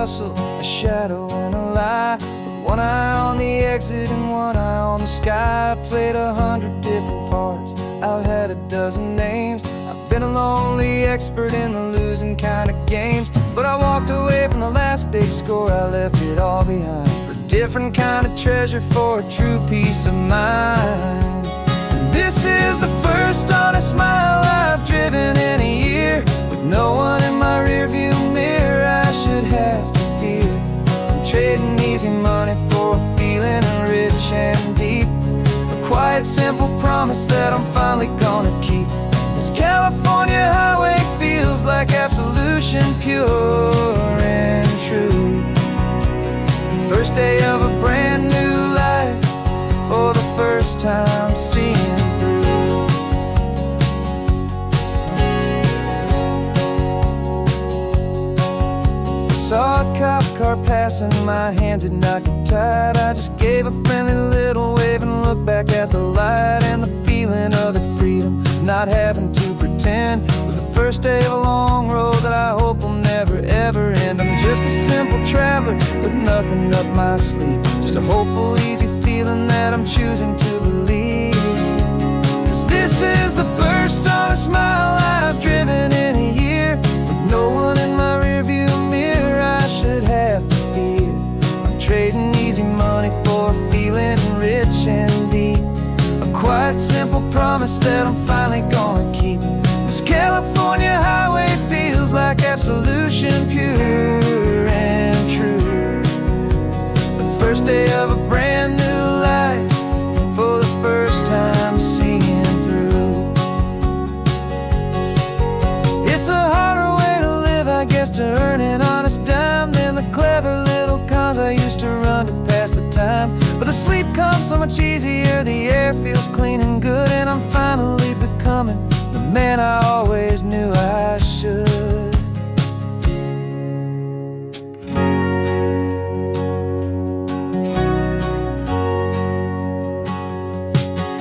hustle, a shadow and a lie. With one eye on the exit and one eye on the sky. I played 100 different parts, I've had a dozen names. I've been a lonely expert in the losing kind of games. But I walked away from the last big score, I left it all behind for a different kind of treasure, for a true peace of mind. And this is the first honest smile I've driven in a year, with no one in my rearview mirror I should have to fear. I'm trading easy money for a feeling rich and deep, a quiet simple promise that I'm finally gonna keep. This California highway feels like absolution, pure and true. The first day of a brand new life, for the first time seeing through. I saw a cop car passing, my hands had not got tied. I just gave a friendly little wave and looked back at the light. And the feeling of that freedom, not having to pretend, was the first day of a long road that I hope will never ever end. I'm just a simple traveler with nothing up my sleeve, just a hopeful, easy feeling that I'm choosing to believe. 'Cause this is the first honest mile I've driven in a year, with no one in my rearview mirror I should have to fear. I'm trading easy money for a feeling rich and deep, a quiet simple promise that I'm finally gonna keep. This California highway feels like absolution, pure and true. The first day of a brand new life, for the first time seeing through. It's a harder way to live, I guess, to earn an honest dime than the clever little cons I used to run to pass the time. But the sleep comes so much easier, the air feels clean and good, and I'm finally becoming the man I always knew I should.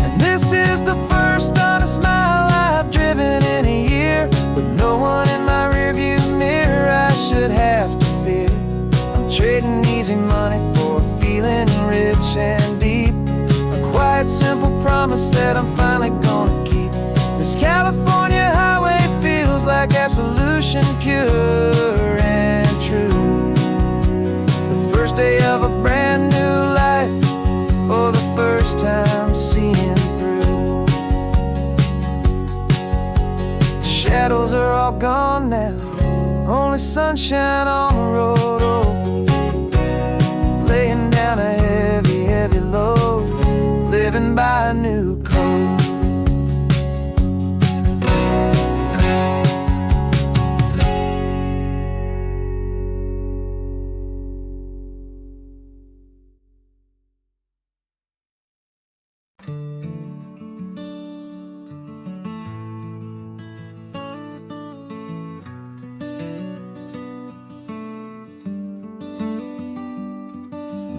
And this is the first honest mile I've driven in a year, with no one in my rearview mirror I should have to fear. I'm trading easy money for a feeling rich and deep, a quiet simple promise that I'm finally gonna keep. This California highway feels like absolution, pure and true. The first day of a brand new life, for the first time seeing through. The shadows are all gone now, only sunshine on the road. Oh, laying down a heavy, heavy load, living by a new code.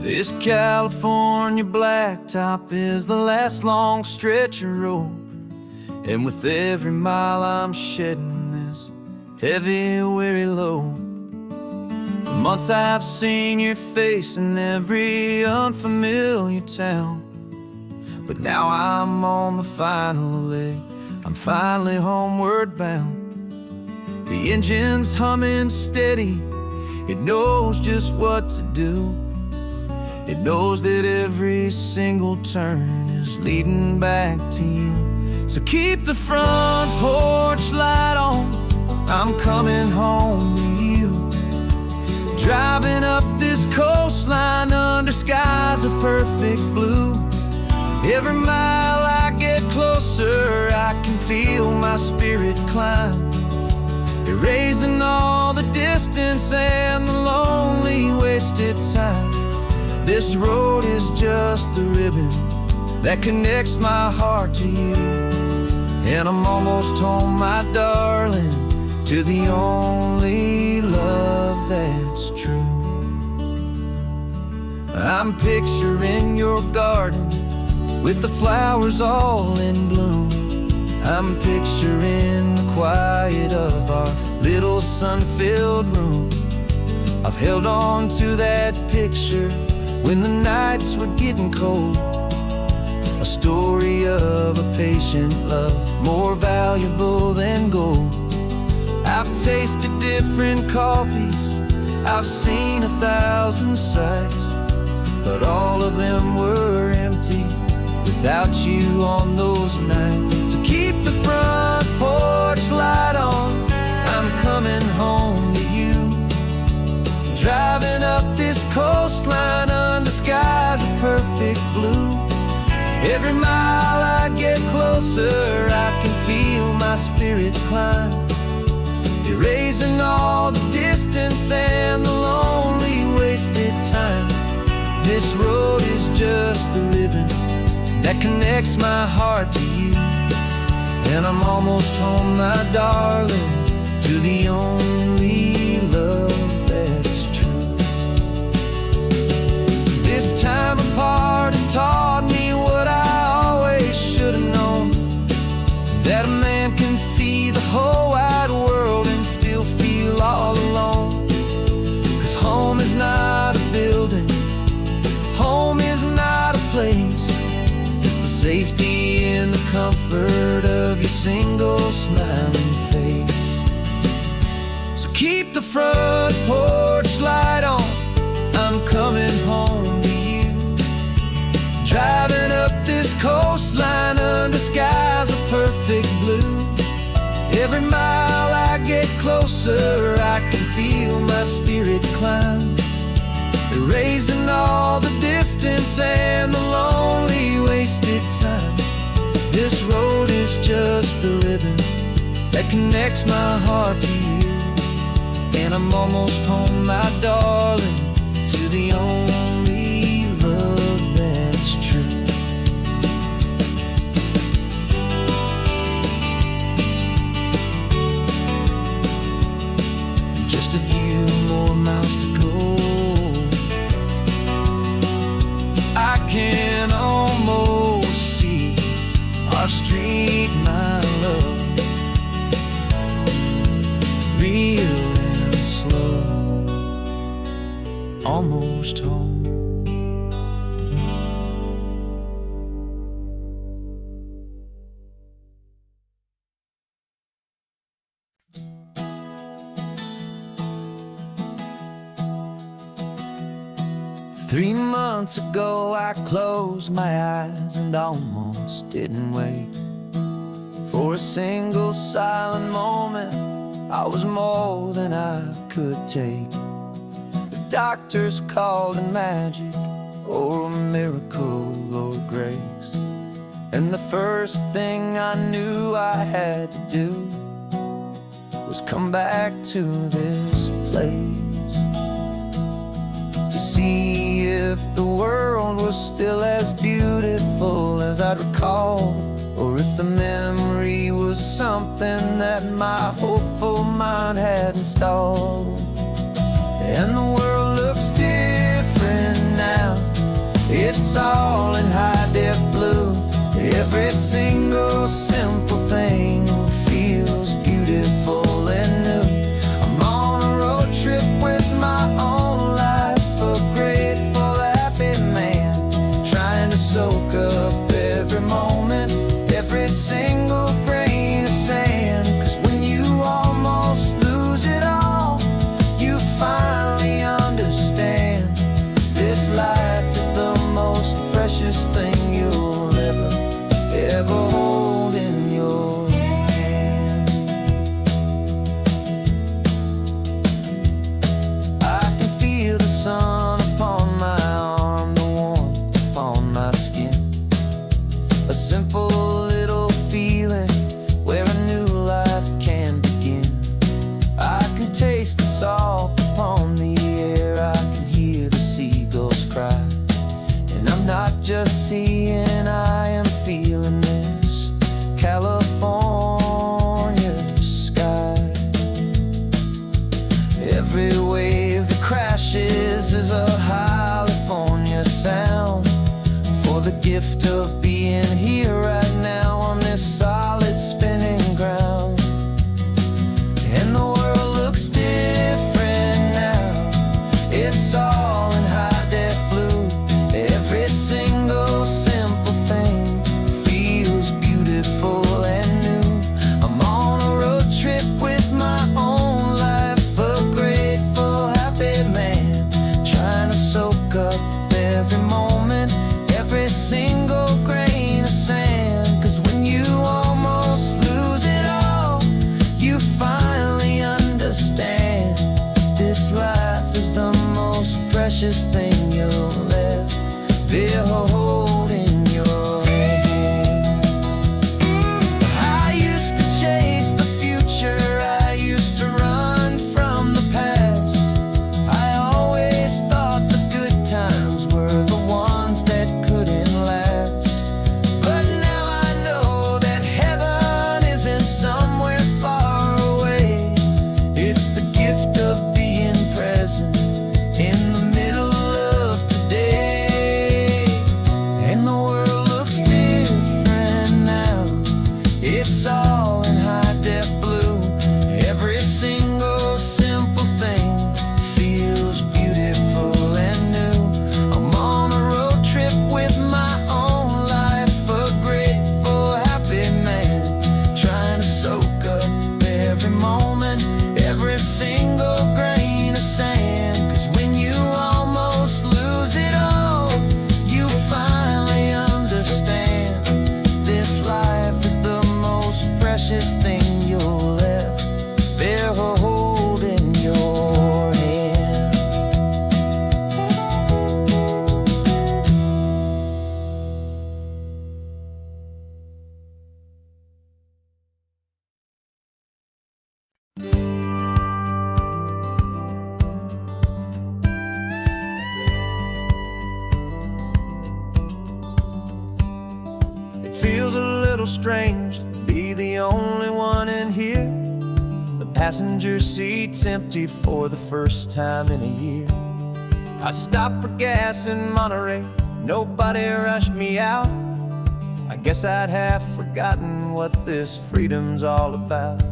This California blacktop is the last long stretch of road, and with every mile I'm shedding this heavy, weary load. For months I've seen your face in every unfamiliar town, but now I'm on the final leg, I'm finally homeward bound. The engine's humming steady, it knows just what to do. It knows that every single turn is leading back to you. So keep the front porch light on, I'm coming home to you. Driving up this coastline under skies of perfect blue. Every mile I get closer, I can feel my spirit climb, erasing all the distance and the lonely wasted time. This road is just the ribbon that connects my heart to you, and I'm almost home, my darling, to the only love that's true. I'm picturing your garden with the flowers all in bloom. I'm picturing the quiet of our little sun-filled room. I've held on to that picture when the nights were getting cold. A story of a patient love, more valuable than gold. I've tasted different coffees, I've seen 1,000 sights, but all of them were empty without you on those nights. So keep the front porch light on, I'm coming home to you. Driving up this coastline under skies of perfect blue. Every mile I get closer, I can feel my spirit climb, erasing all the distance and the lonely wasted time. This road is just the ribbon that connects my heart to you, and I'm almost home, my darling, to the only love that's true. This time apart has taught me what I always should have known, that a man can see the whole wide world and still feel all alone. 'Cause home is not a building, home is not a place, it's the safety and the comfort of your single smiling face. So keep the front porch light on, I'm coming home to you. Driving up this coastline under skies of perfect blue. Every mile I get closer, I can feel my spirit climb, erasing all the distance and the lonely wasted time. This road is just the ribbon that connects my heart to you, and I'm almost home, my darling, to the only love that's true. Just a few more miles to go, I can almost see our street, my love, real and slow, almost home. Three months ago I closed my eyes and almost didn't wait for a single silent moment. I was more than I could take. The doctors called it magic, or a miracle, or grace. And the first thing I knew I had to do was come back to this place, to see if the world was still as beautiful as I'd recall, or if the memory was something that my hopeful mind had installed. And the world looks different now, it's all in high-def blue. Every single simple thing feels beautiful and new. I'm on a road trip with my own life, a grateful, happy man, trying to soak up every moment, every single grain of sand. 'Cause when you almost lose it all, you finally understand this life is the most precious thing you'll ever hold in your hand. I can feel the sun upon my arm, the warmth upon my skin, a simple little feeling where a new life can begin. I can taste the salt upon the air, I can hear the seagulls cry, and I'm not just seeing, I am feeling this California sky. Every wave that crashes is a California sound, for the gift of being here right precious thing you'll ever hold in your hand. I used to chase the future, I used to run from the past. I always thought the good times were the ones that couldn't last. But now I know that heaven isn't somewhere far away. It's the gift of being present in the middle of today. And the world looks different now. It's all in high-def blue. Every single simple thing feels beautiful and new. I'm on a road trip with my own life, a grateful, happy man, trying to soak up every moment, every single grain of sand. 'Cause when you almost lose it all, you finally understand this life is the most precious thing you'll ever hold in your hand. It feels a little strange to be the only one in here. The passenger seat's empty for the first time in a year. I stopped for gas in Monterey, nobody rushed me out. I guess I'd have forgotten what this freedom's all about.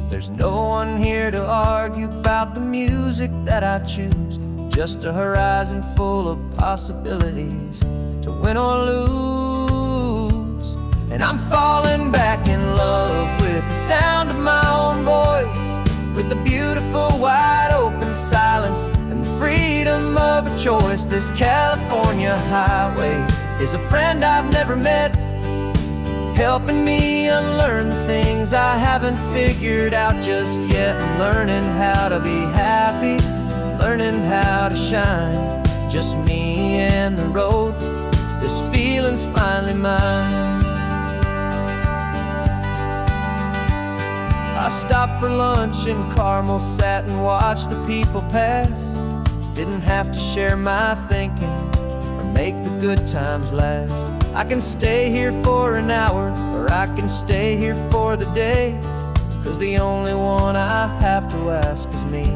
There's no one here to argue about the music that I choose, just a horizon full of possibilities to win or lose. And I'm falling back in love with the sound of my own voice, with the beautiful wide open silence and the freedom of a choice. This California highway is a friend I've never met, helping me unlearn the things I haven't figured out just yet. I'm learning how to be happy, learning how to shine, just me and the road. This feeling's finally mine. I stopped for lunch in Carmel, sat and watched the people pass. Didn't have to share my thinking or make the good times last. I can stay here for an hour, or I can stay here for the day, 'cause the only one I have to ask is me.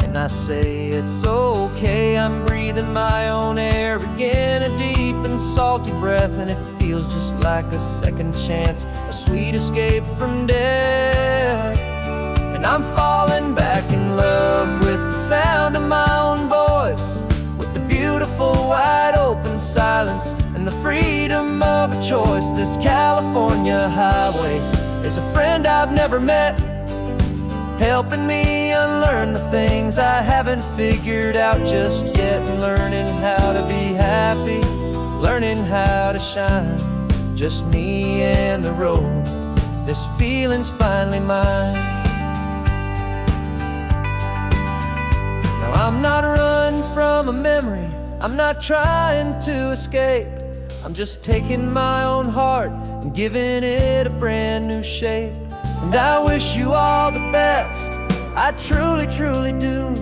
And I say it's okay, I'm breathing my own air again, a deep and salty breath, and it feels just like a second chance, a sweet escape from death. And I'm falling back in love with the sound of my own voice, with the beautiful wide open silence and the freedom of a choice. This California highway is a friend I've never met, helping me unlearn the things I haven't figured out just yet. Learning how to be happy, learning how to shine, just me and the road. This feeling's finally mine. Now I'm not running from a memory, I'm not trying to escape. I'm just taking my own heart and giving it a brand new shape. And I wish you all the best, I truly, truly do.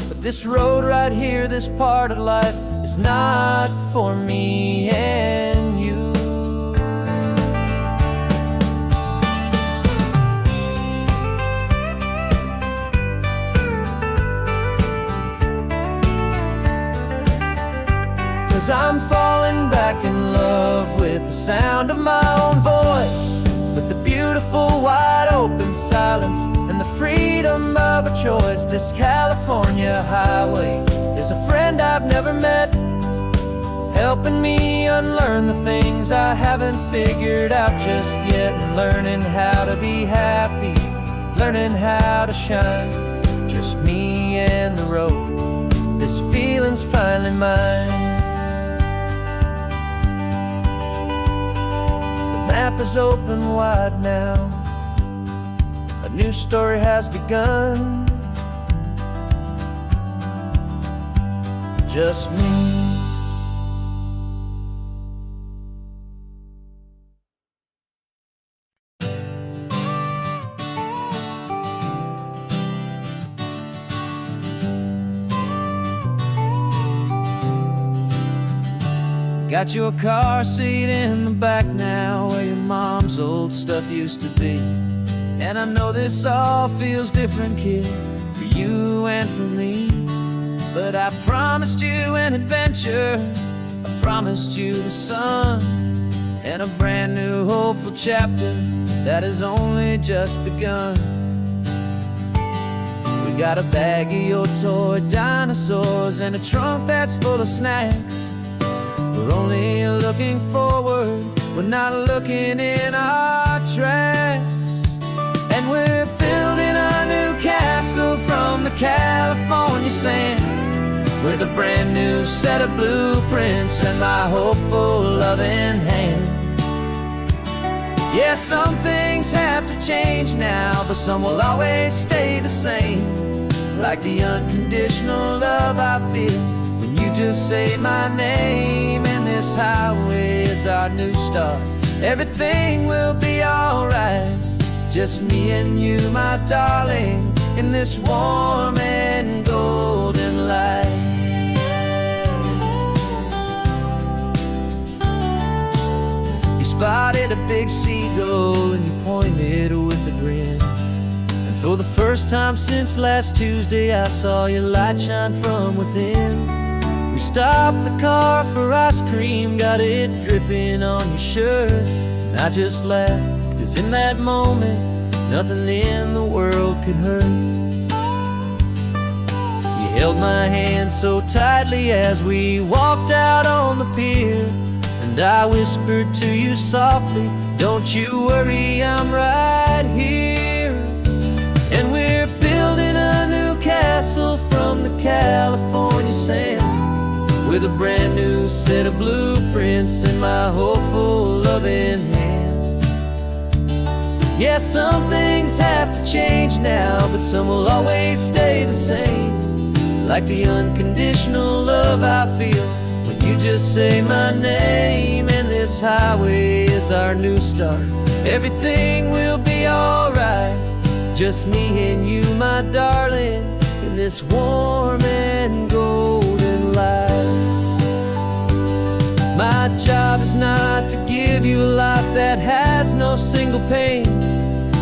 But this road right here, this part of life, is not for me and you. Cause I'm falling back in love with the sound of my own voice, with the beautiful wide open silence and the freedom of a choice. This California highway is a friend I've never met, helping me unlearn the things I haven't figured out just yet. And learning how to be happy, learning how to shine, just me and the road. This feeling's finally mine. The map is open wide now, a new story has begun. just me. Got your car seat in the back now, where your mom's old stuff used to be. And I know this all feels different, kid, for you and for me. But I promised you an adventure, I promised you the sun, and a brand new hopeful chapter that has only just begun. We got a bag of your toy dinosaurs and a trunk that's full of snacks. We're only looking forward, we're not looking in our tracks. And we're building a new castle from the California sand, with a brand new set of blueprints and my hopeful loving hand. Yeah, some things have to change now, but some will always stay the same. Like the unconditional love I feel when you just say my name. And this highway is our new start. Everything will be alright, just me and you, my darling, in this warm and golden light. You spotted a big seagull and you pointed with a grin. And for the first time since last Tuesday, I saw your light shine from within. We stopped the car for ice cream, got it dripping on your shirt. And I just laughed, 'cause in that moment, nothing in the world could hurt. You held my hand so tightly as we walked out on the pier, and I whispered to you softly, don't you worry, I'm right here. And we're building a new castle from the California sand, with a brand new set of blueprints in my hopeful loving hand. Yeah, some things have to change now, but some will always stay the same. Like the unconditional love I feel when you just say my name. And this highway is our new start. Everything will be alright, just me and you, my darling, in this warm and golden light. My job is not to give you a life that has no single pain,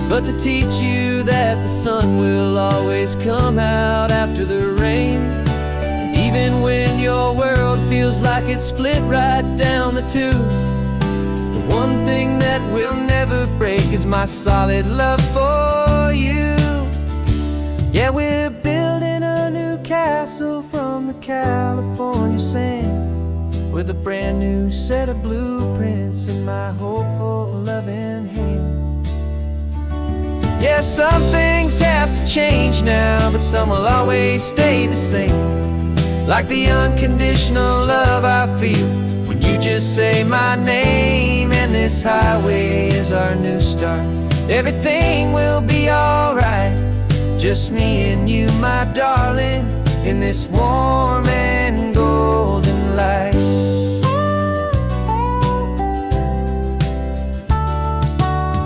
but to teach you that the sun will always come out after the rain. Even when your world feels like it's split right down the two, the one thing that will never break is my solid love for you. Yeah, we're building a new castle from the California sand, with a brand new set of blueprints in my hopeful loving hand. Yeah, some things have to change now, but some will always stay the same. Like the unconditional love I feel when you just say my name. And this highway is our new start. Everything will be alright, just me and you, my darling, in this warm and golden light.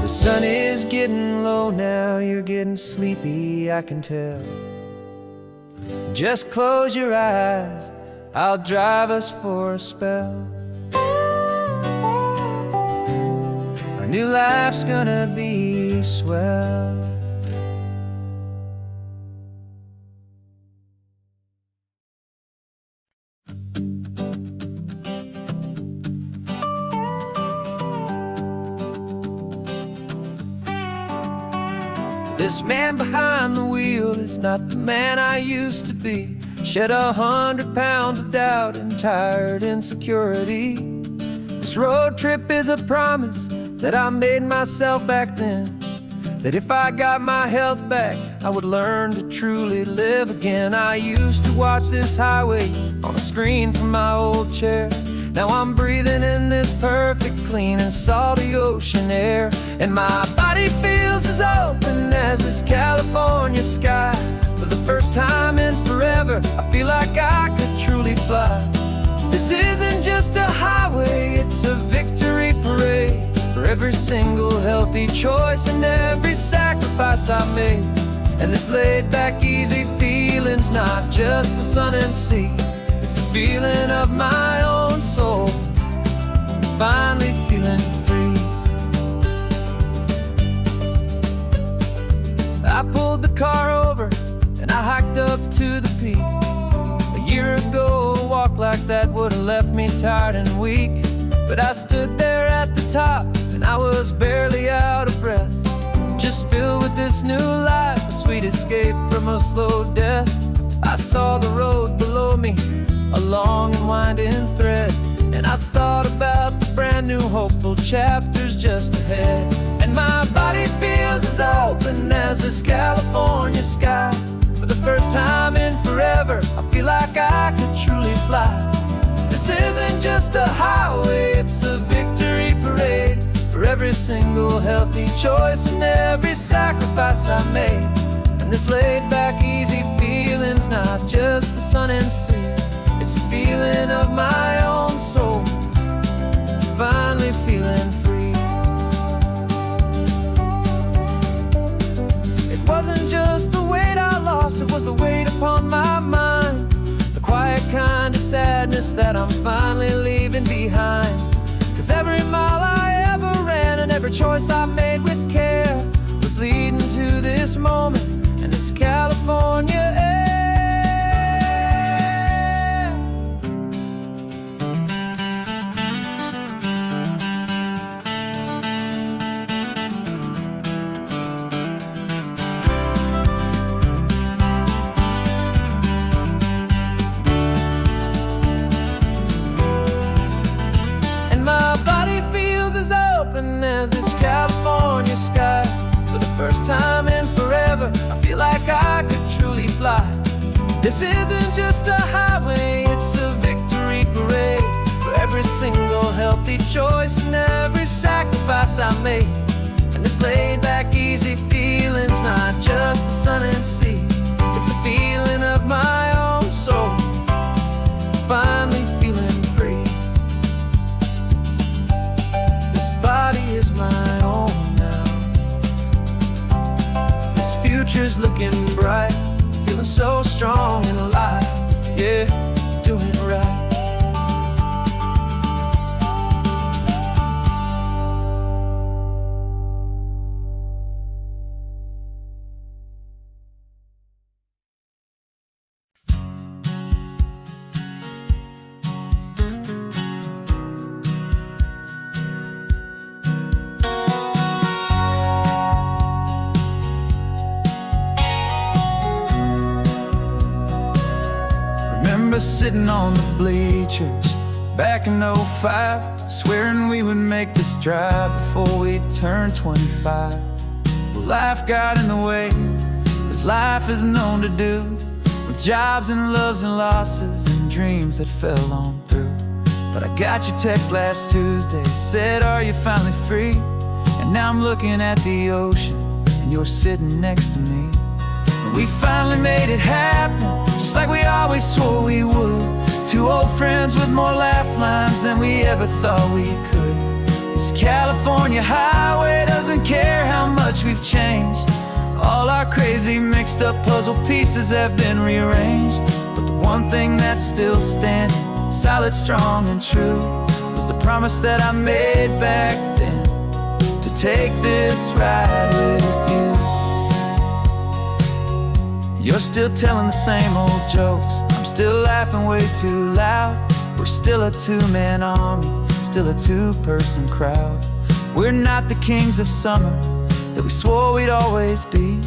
The sun is getting low now, you're getting sleepy, I can tell. Just close your eyes, I'll drive us for a spell. Our new life's gonna be swell. This man behind the wheel is not the man I used to be. Shed 100 pounds of doubt and tired insecurity. This road trip is a promise that I made myself back then, that if I got my health back, I would learn to truly live again. I used to watch this highway on a screen from my old chair. Now I'm breathing in this perfect, clean and salty ocean air. And my body feels as open as this California sky. For the first time in forever, I feel like I could truly fly. This isn't just a highway, it's a victory parade. For every single healthy choice and every sacrifice I made. And this laid-back, easy feeling's not just the sun and sea. It's the feeling of my own soul, finally feeling free. I pulled the car over and I hiked up to the peak. A year ago, a walk like that would've left me tired and weak. But I stood there at the top and I was barely out of breath, just filled with this new life, a sweet escape from a slow death. I saw the road below me, a long and winding thread, and I thought about the brand new hopeful chapters just ahead. And my body feels as open as this California sky. For the first time in forever, I feel like I could truly fly. This isn't just a highway, it's a victory parade. For every single healthy choice and every sacrifice I made. And this laid-back, easy feeling's not just the sun and sea. It's a feeling of my own soul, finally feeling free. It wasn't just the weight I lost, it was the weight upon my mind. The quiet kind of sadness that I'm finally leaving behind. 'Cause every mile I ever ran and every choice I made with care was leading to this moment and this California air. As this California sky. For the first time in forever, I feel like I could truly fly. This isn't just a highway, it's a victory parade. For every single healthy choice and every sacrifice I made. And this laid-back, easy feeling's not just the sun and sea. It's a feeling of my own soul, finally feeling free. Body is my own now. This future's looking bright, feeling so strong and alive. Yeah, doing right. Sitting on the bleachers back in '05, swearing we would make this drive before we turned 25. Well, life got in the way, as life is known to do, with jobs and loves and losses and dreams that fell on through. But I got your text last Tuesday, said, are you finally free? And now I'm looking at the ocean and you're sitting next to me. And we finally made it happen, just like we always swore we would. Two old friends with more laugh lines than we ever thought we could. This California highway doesn't care how much we've changed. All our crazy mixed up puzzle pieces have been rearranged. But the one thing that's still standing, solid, strong and true, was the promise that I made back then, to take this ride with you. You're still telling the same old jokes, I'm still laughing way too loud. We're still a two-man army, still a two-person crowd. We're not the kings of summer that we swore we'd always be.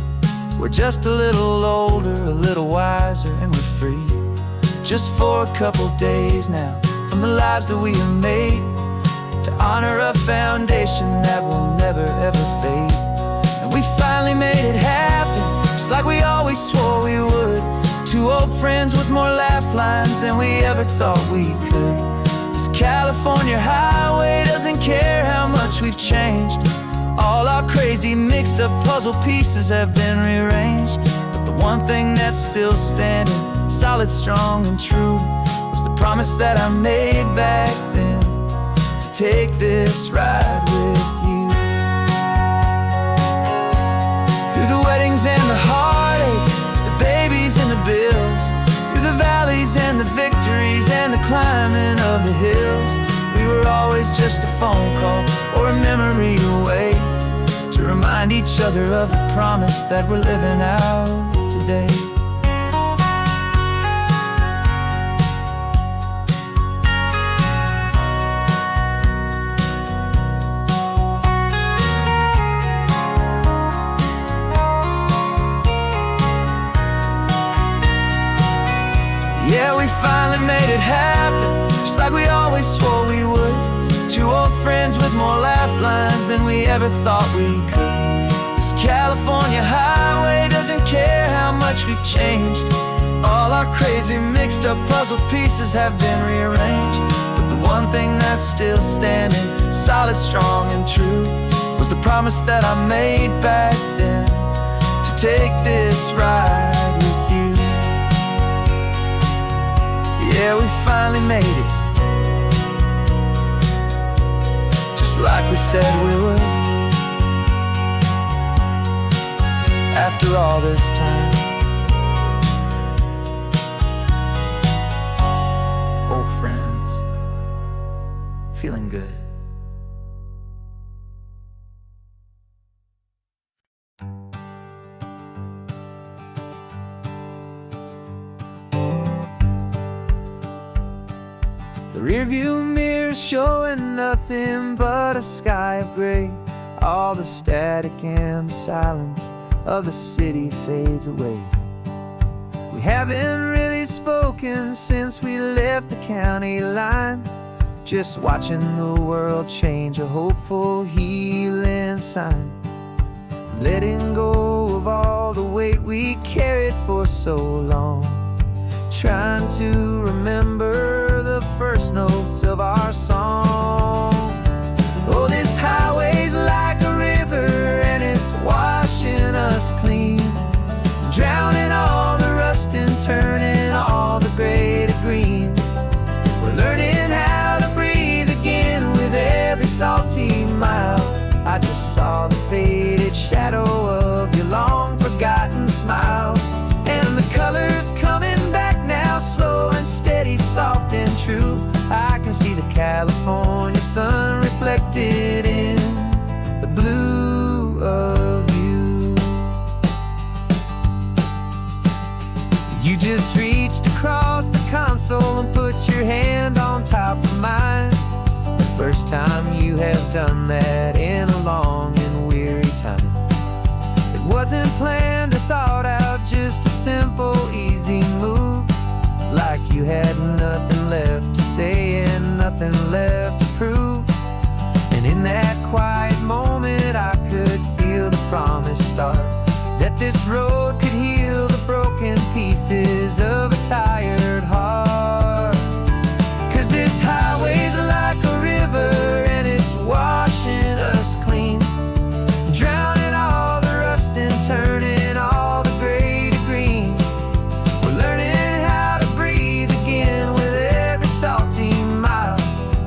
We're just a little older, a little wiser, and we're free. Just for a couple days now, from the lives that we have made, to honor a foundation that will never ever fade. And we finally made it happen, just like we always swore we would. Two old friends with more laugh lines than we ever thought we could. This California highway doesn't care how much we've changed. All our crazy mixed up puzzle pieces have been rearranged. But the one thing that's still standing, solid, strong, and true, was the promise that I made back then, to take this ride with you. Through the weddings and the heartaches, the babies and the bills, through the valleys and the victories and the climbing of the hills, we were always just a phone call or a memory away, to remind each other of the promise that we're living out today. Yeah, we finally made it happen, just like we always swore we would. Two old friends with more laugh lines than we ever thought we could. This California highway doesn't care how much we've changed. All our crazy mixed up puzzle pieces have been rearranged, but the one thing that's still standing, solid, strong, and true, was the promise that I made back then, to take this ride with you. Yeah, we finally made it, just like we said we would. After all this time, old friends, feeling good. The rearview mirror showing nothing but a sky of gray. All the static and the silence of the city fades away. We haven't really spoken since we left the county line, just watching the world change, a hopeful healing sign. Letting go of all the weight we carried for so long, trying to remember the first notes of our song. Oh, this highway's like a river and it's washing us clean, drowning all the rust and turning all the gray to green. We're learning how to breathe again with every salty mile. I just saw the faded shadow of your long forgotten smile, and the colors coming back now, slow and steady, soft and true. I can see the California sun reflected in the blue of you. You just reached across the console and put your hand on top of mine. The first time you have done that in a long and weary time. It wasn't planned or thought out, just a simple, easy move. Like you had nothing left to say and nothing left to prove. And in that quiet moment I could feel the promise start, that this road could heal the broken pieces of a tired heart. 'Cause this highway's like a river and it's washing us clean, drowning all the rust and turning all the gray to green. We're learning how to breathe again with every salty mile.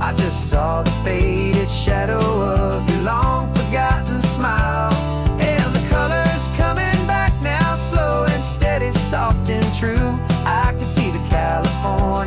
I just saw the faded shadow of your long forgotten smile, and the colors coming back now, slow and steady, soft and true. I can see the California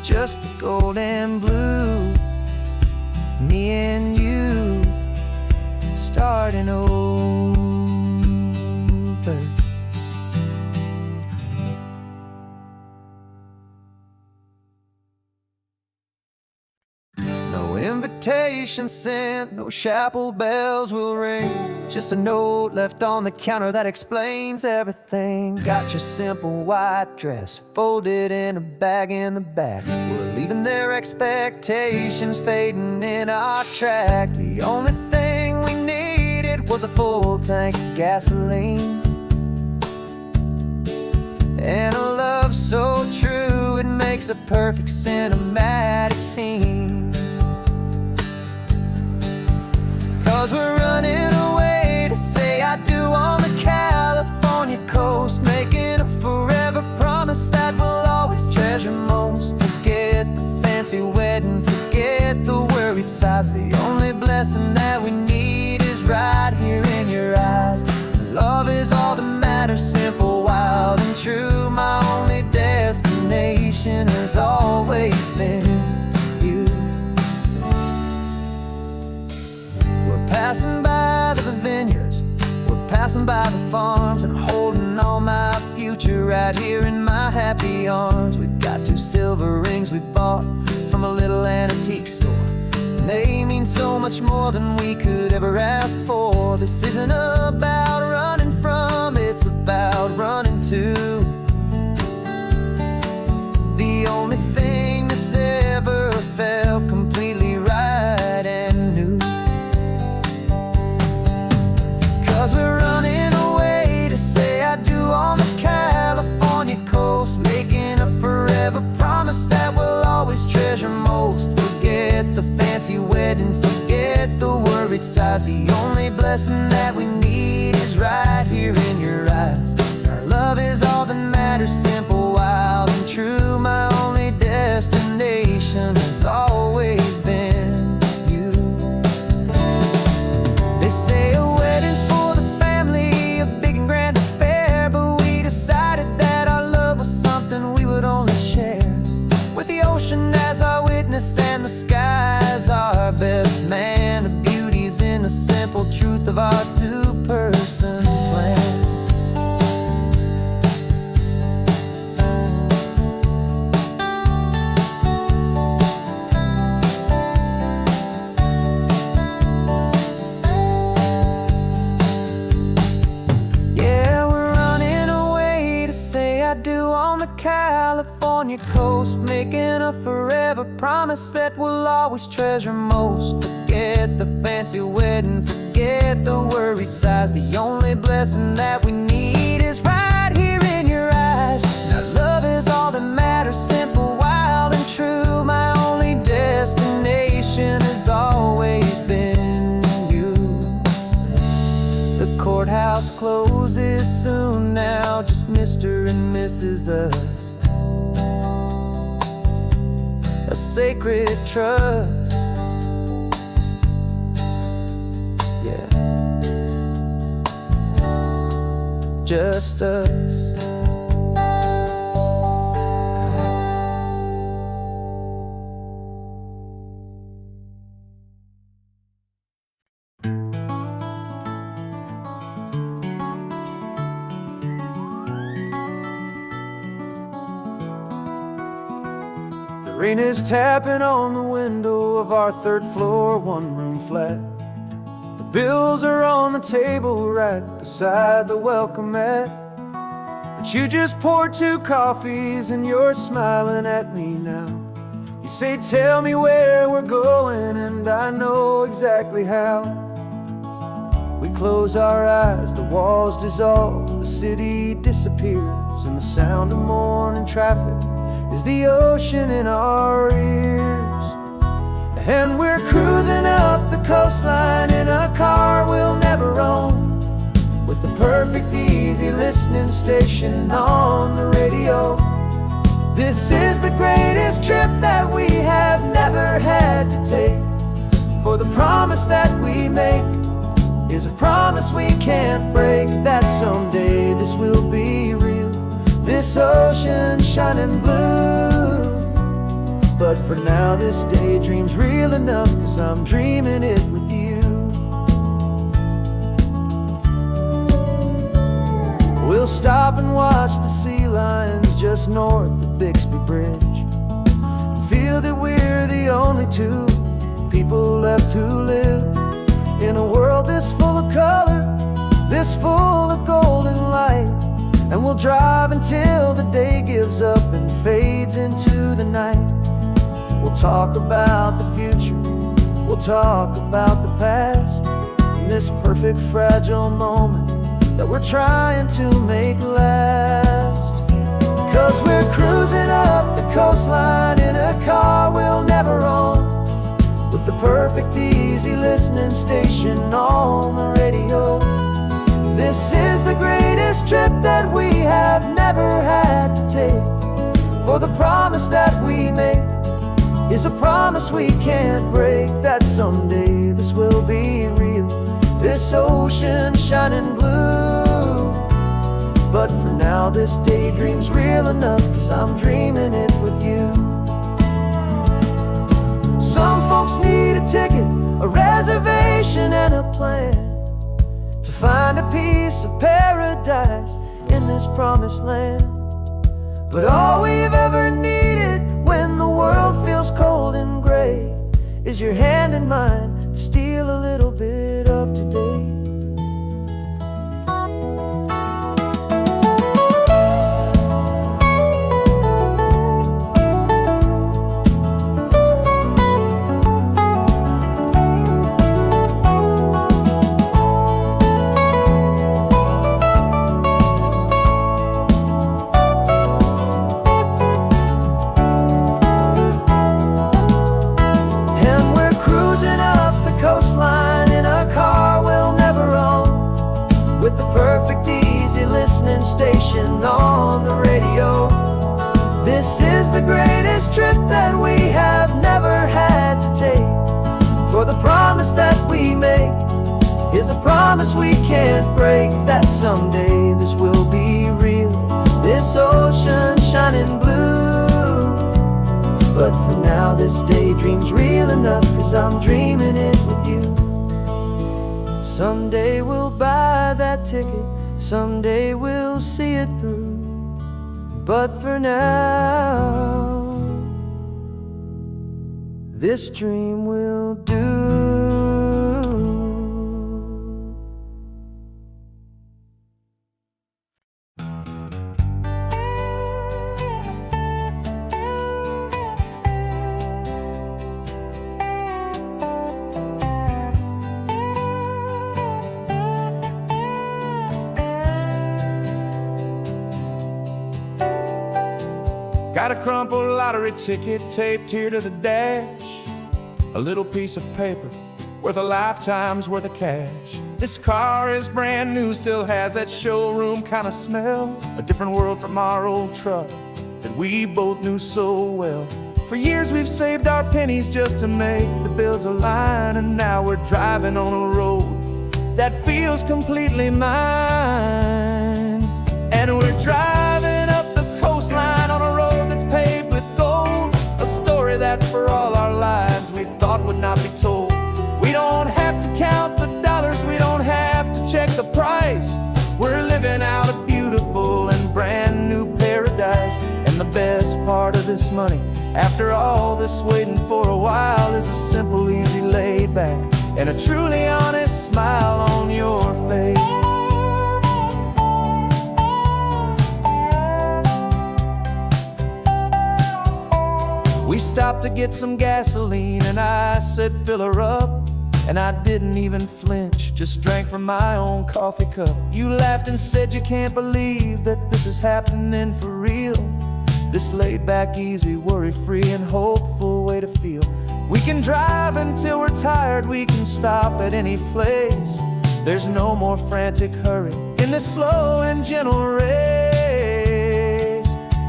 just the gold and blue. Me and you starting over. No invitation sent, no chapel bells will ring. Just a note left on the counter that explains everything. Got your simple white dress folded in a bag in the back. We're leaving their expectations fading in our track. The only thing we needed was a full tank of gasoline, and a love so true it makes a perfect cinematic scene. 'Cause we're running away to say I do on the California coast, making a forever promise that we'll always treasure most. Forget the fancy wedding, forget the worried sighs. The only blessing that we need is right here in your eyes. Love is all that matters, simple, wild, and true. My only destination has always been you. We're passing by the vineyards, we're passing by the farms, and holding all my future right here in my happy arms. We've got 2 silver rings we bought from a little antique store. They mean so much more than we could ever ask for. This isn't about running from, it's about running to the only thing that's ever felt completely right and new. 'Cause we're running away to say I do on the California coast, making a forever promise that we'll always treasure most. Forget the fancy wedding, forget the worried sighs. The only blessing that we need is right here in your eyes. Our love is all that matters, simple, wild, and true. My only destination has always been you. They say a wedding's for the family, a big and grand affair, but we decided that our love was something we would only share with the ocean as our witness and the sky as our best man. The beauty's in the simple truth of our 2-person plan. Yeah, we're running away to say I do on the California coast, making a forever promise that we'll always treasure most. Forget the fancy wedding, forget the worried sighs. The only blessing that we need is right here in your eyes. Now love is all that matters, simple, wild, and true. My only destination has always been you. The courthouse closes soon now, just Mr. and Mrs. Us. A sacred trust, yeah, just us. Rain is tapping on the window of our 3rd floor, 1-room flat. The bills are on the table right beside the welcome mat. But you just poured 2 coffees and you're smiling at me now. You say, tell me where we're going, and I know exactly how. We close our eyes, the walls dissolve, the city disappears, and the sound of morning traffic is the ocean in our ears. And we're cruising up the coastline in a car we'll never own, with the perfect easy listening station on the radio. This is the greatest trip that we have never had to take, for the promise that we make is a promise we can't break, that someday this will be real. This ocean shining blue But for now this daydream's real enough, 'cause I'm dreaming it with you. We'll stop and watch the sea lions just north of Bixby Bridge, and feel that we're the only two people left who live in a world this full of color, this full of golden light. And we'll drive until the day gives up and fades into the night. We'll talk about the future, we'll talk about the past, in this perfect fragile moment that we're trying to make last. 'Cause we're cruising up the coastline in a car we'll never own, with the perfect easy listening station on the radio. This is the greatest trip that we have never had to take, for the promise that we make is a promise we can't break, that someday this will be real, this ocean shining blue. But for now this daydream's real enough, 'cause I'm dreaming it with you. Some folks need a ticket, a reservation and a plan, to find a piece of paradise in this promised land. But all we've ever needed when the world feels cold and gray is your hand in mine to steal a little bit of today. Station on the radio. This is the greatest trip that we have never had to take, for the promise that we make is a promise we can't break, that someday this will be real, this ocean shining blue. But for now this daydream's real enough, 'cause I'm dreaming it with you. Someday we'll buy that ticket, someday we'll see it through. But for now, this dream will do. Got a crumpled lottery ticket taped here to the dash, a little piece of paper worth a lifetime's worth of cash. This car is brand new, still has that showroom kind of smell, a different world from our old truck that we both knew so well. For years we've saved our pennies just to make the bills align, and now we're driving on a road that feels completely mine. And we're driving up the coastline on a road that's paved with gold, a story that for all our lives we thought would not be told. We don't have to count the dollars, we don't have to check the price. We're living out a beautiful and brand new paradise. And the best part of this money, after all this waiting for a while, is a simple, easy, laid back and a truly honest smile on your face. We stopped to get some gasoline and I said fill her up, and I didn't even flinch, just drank from my own coffee cup. You laughed and said you can't believe that this is happening for real, this laid back, easy, worry-free and hopeful way to feel. We can drive until we're tired, we can stop at any place. There's no more frantic hurry in this slow and gentle race.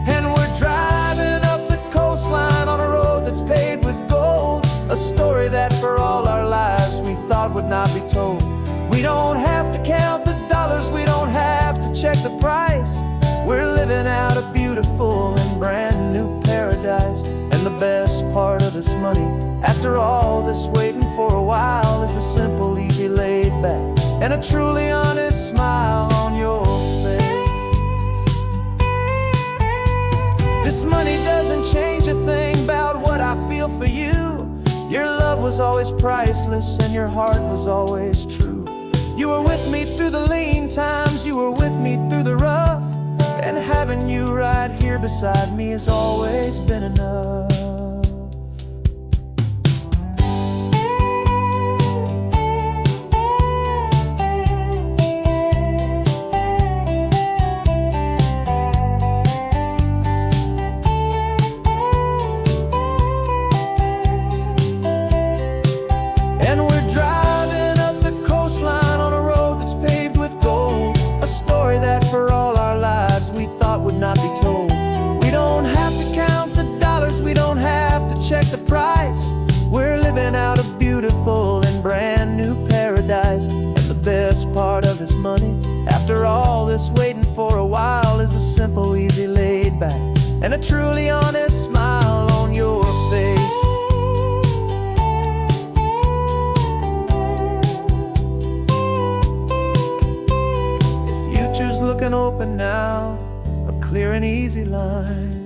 And we're driving up the coastline on a road that's paved with gold, a story that for all our lives we thought would not be told. We don't have to count the dollars, we don't have to check the price. We're living out a beautiful and brand new paradise. And the best this money. After all this waiting for a while is the simple, easy, laid back, and a truly honest smile on your face. This money doesn't change a thing about what I feel for you. Your love was always priceless and your heart was always true. You were with me through the lean times, you were with me through the rough, and having you right here beside me has always been enough. And we're driving up the coastline on a road that's paved with gold, a story that for all our lives we thought would not be told. We don't have to count the dollars, we don't have to check the price. We're living out a beautiful and brand new paradise. And the best part of this money, after all this waiting for a while, is the simple, easy, laid back, and a truly honest smile on your face. Future's looking open now, a clear and easy line.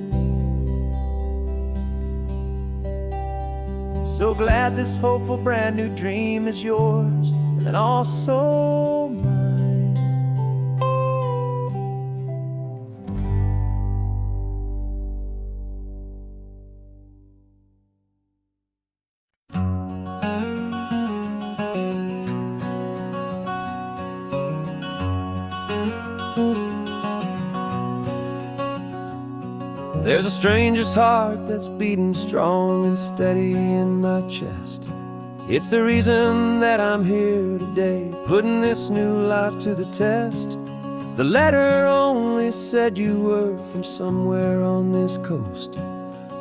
So glad this hopeful brand new dream is yours and also mine. There's a stranger's heart that's beating strong and steady in my chest. It's the reason that I'm here today, putting this new life to the test. The letter only said you were from somewhere on this coast,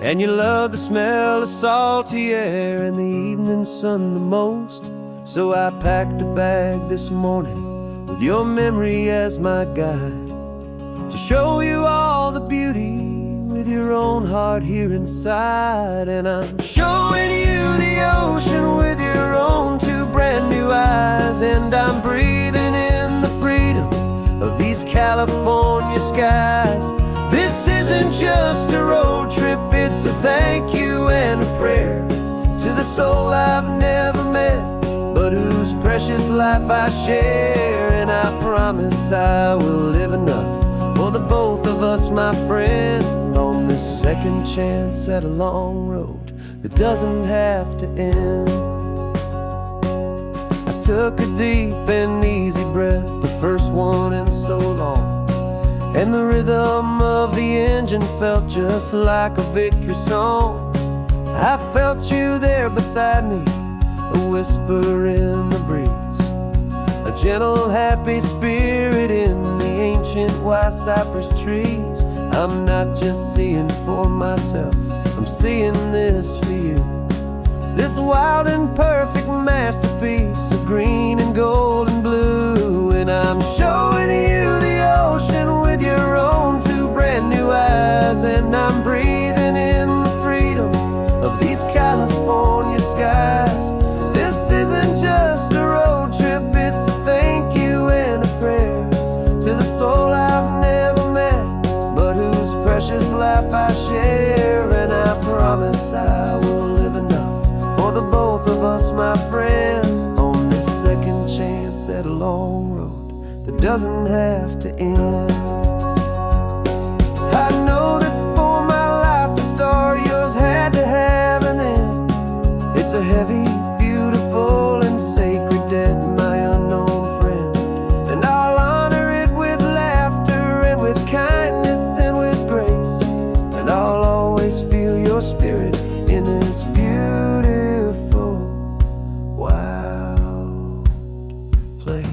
and you love the smell of salty air and the evening sun the most. So I packed a bag this morning with your memory as my guide, to show you all the beauty with your own heart here inside. And I'm showing you the ocean with your own two brand new eyes, and I'm breathing in the freedom of these California skies. This isn't just a road trip, it's a thank you and a prayer to the soul I've never met, but whose precious life I share. And I promise I will live enough for the both of us, my friend, on this second chance at a long road that doesn't have to end. I took a deep and easy breath, the first one in so long, and the rhythm of the engine felt just like a victory song. I felt you there beside me, a whisper in the breeze, a gentle, happy spirit in the ancient white cypress trees. I'm not just seeing for myself, I'm seeing this for you. This wild and perfect masterpiece of green and gold and blue. And I'm showing you the ocean with your own two brand new eyes, and I'm breathing in the freedom of these California skies. This isn't just a road trip, it's a thank you and a prayer to the soul I've never met, but whose precious life I share. And I promise I will live enough for the both of us, my friend, on this second chance at a long road that doesn't have to end. I know that for my life to start, yours had to have an end. It's a heavy, beautiful, and sacred debt, my unknown friend, and I'll honor it with laughter and with kindness and with grace, and I'll always feel your spirit in this beautiful, wild place.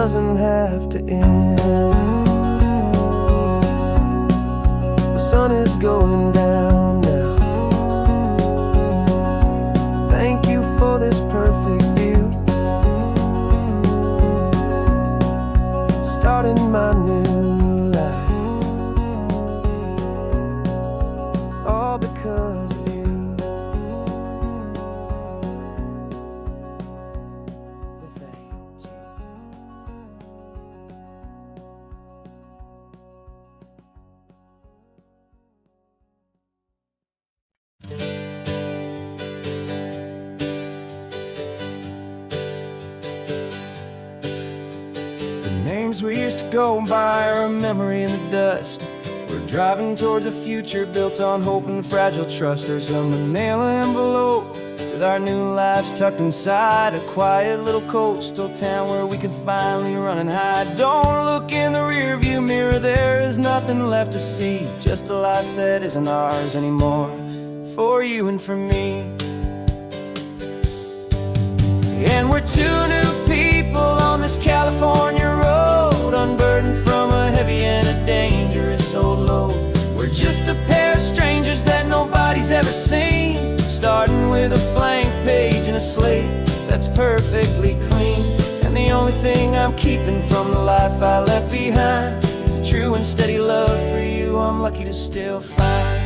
doesn't have to end. The sun is going down now. Thank you for this perfect view. Starting my new life, all because of you. Thank you. The names we used to go by are a memory in the dust. We're driving towards a future built on hope and fragile trust. There's a manila envelope with our new lives tucked inside, a quiet little coastal town where we can finally run and hide. Don't look in the rearview mirror, there is nothing left to see, just a life that isn't ours anymore, for you and for me. And we're two new people on this California road, unburdened from a heavy and a dangerous old load. We're just a pair of strangers that nobody's ever seen, starting with a blank page and a slate that's perfectly clean. And the only thing I'm keeping from the life I left behind is a true and steady love for you I'm lucky to still find.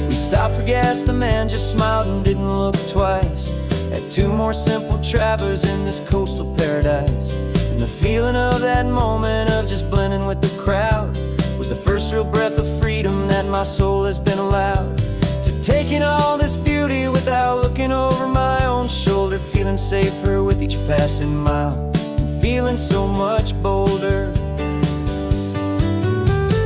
We stopped for gas, the man just smiled and didn't look twice. Had two more simple travelers in this coastal paradise. And the feeling of that moment of just blending with the crowd was the first real breath of freedom that my soul has been allowed to take in all this beauty without looking over my own shoulder, feeling safer with each passing mile and feeling so much bolder.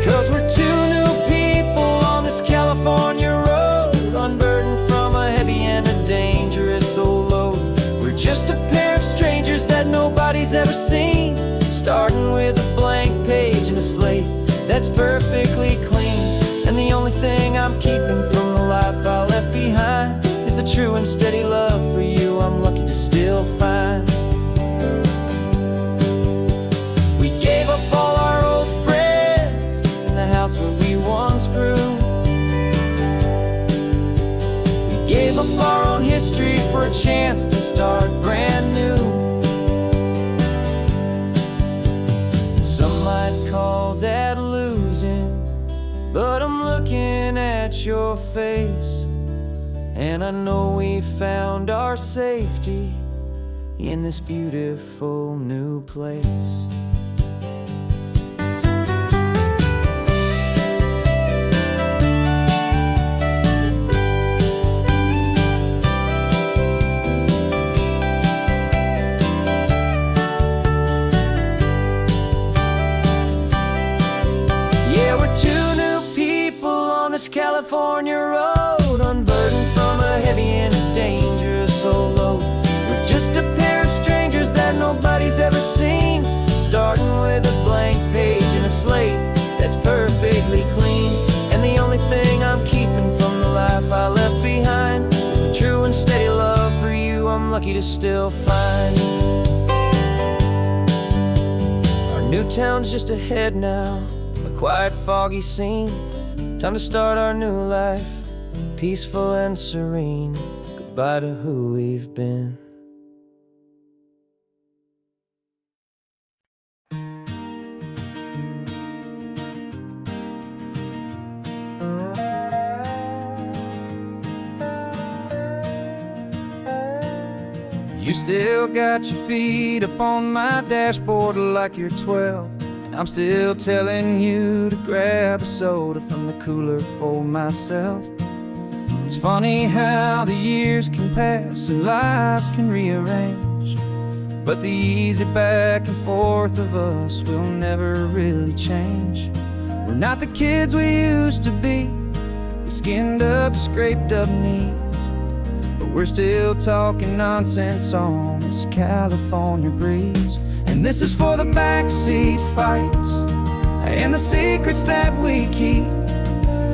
Cause we're two new people on this California road, unburdened from a heavy and a dangerous old load. We're just a pair of strangers that nobody's ever seen, starting with a blank page and a slate that's perfectly clean. And the only thing I'm keeping from the life I left behind is the true and steady love for you I'm lucky to still find. We gave up all our old friends in the house where we once grew. We gave up our own history for a chance to start brand new. Some might call that losing, but I'm looking at your face, and I know we found our safety in this beautiful new place. Yeah, we're two new people on this California road, unburdened from a heavy and a dangerous old load. We're just a pair of strangers that nobody's ever seen, starting with a blank page and a slate that's perfectly clean. And the only thing I'm keeping from the life I left behind is the true and steady love for you I'm lucky to still find. Our new town's just ahead now, a quiet, foggy scene. Time to start our new life, peaceful and serene. Goodbye to who we've been. You still got your feet up on my dashboard like you're 12, and I'm still telling you to grab a soda from the cooler for myself. It's funny how the years can pass and lives can rearrange, but the easy back and forth of us will never really change. We're not the kids we used to be, with skinned up, scraped up knees, but we're still talking nonsense on this California breeze. And this is for the backseat fights and the secrets that we keep,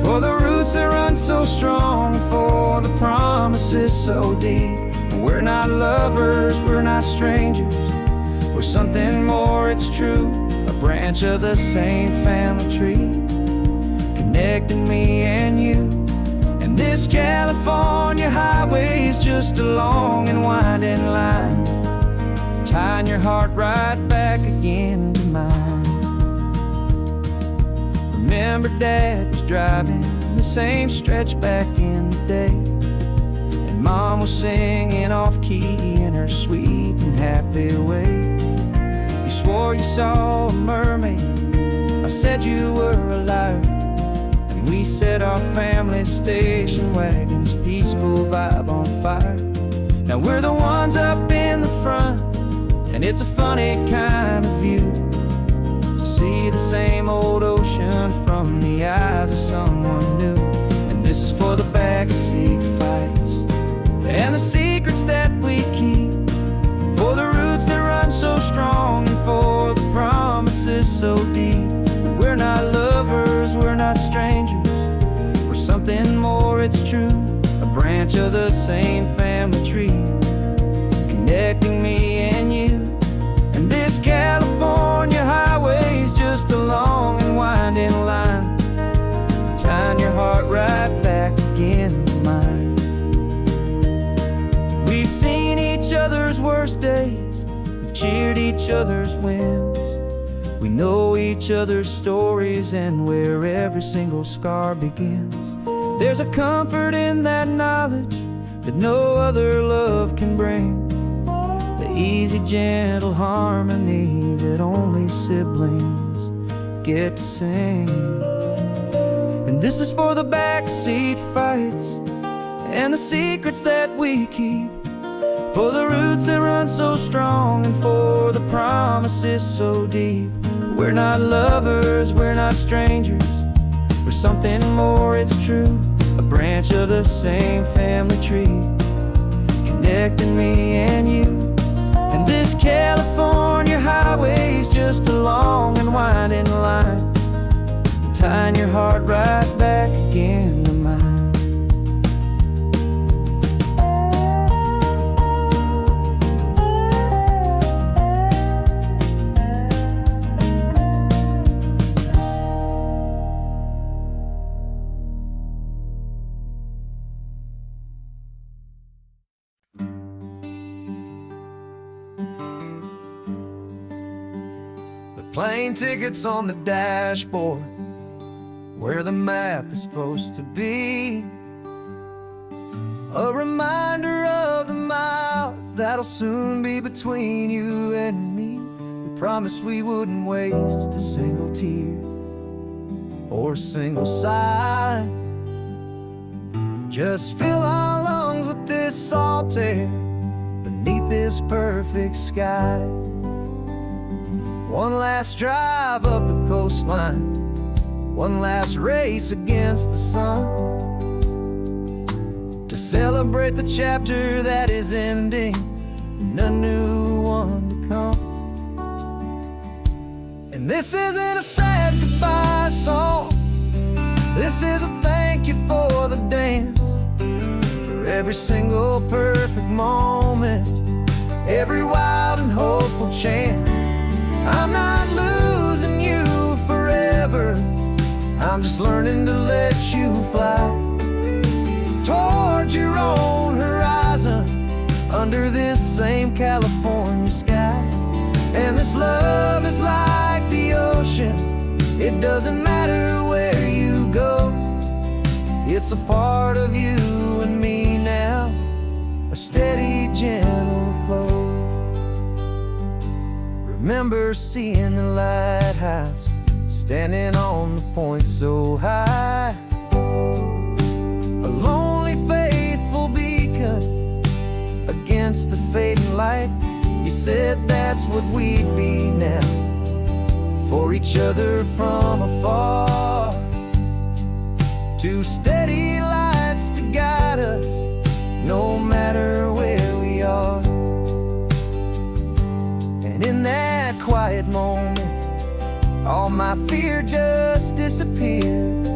for the roots that run so strong, for the promises so deep. We're not lovers, we're not strangers, we're something more, it's true. A branch of the same family tree, connecting me and you. And this California highway is just a long and winding line, tying your heart right back again to mine. Remember Dad was driving the same stretch back in the day, and Mom was singing off-key in her sweet and happy way. You swore you saw a mermaid, I said you were a liar, and we set our family station wagon's peaceful vibe on fire. Now we're the ones up in the front, and it's a funny kind of view to see the same old ocean from the eyes of someone new. And this is for the backseat fights and the secrets that we keep, for the roots that run so strong and for the promises so deep. We're not lovers, we're not strangers, we're something more, it's true. A branch of the same family tree, connecting me and you. And this California highway is just a long and winding line, tying your heart right back again to mine. We've seen each other's worst days, we've cheered each other's wins. We know each other's stories and where every single scar begins. There's a comfort in that knowledge that no other love can bring, the easy, gentle harmony that only siblings get to sing. And this is for the backseat fights and the secrets that we keep, for the roots that run so strong and for the promises so deep. We're not lovers, we're not strangers, we're something more, it's true. A branch of the same family tree, connecting me and you. And this California highway is just a long and winding line, tying your heart right back again to mine. Plane tickets on the dashboard, where the map is supposed to be. A reminder of the miles that'll soon be between you and me. We promised we wouldn't waste a single tear or a single sigh. Just fill our lungs with this salt air beneath this perfect sky. One last drive up the coastline, one last race against the sun, to celebrate the chapter that is ending and a new one to come. And this isn't a sad goodbye song, this is a thank you for the dance, for every single perfect moment, every wild and hopeful chance. I'm not losing you forever, I'm just learning to let you fly toward your own horizon, under this same California sky. And this love is like the ocean, it doesn't matter where you go, it's a part of you and me now, a steady, gentle flow. Remember seeing the lighthouse, standing on the point so high, a lonely, faithful beacon against the fading light. You said that's what we'd be now, for each other from afar. Two steady lights to guide us, no matter where we are. And in that quiet moment, all my fear just disappeared,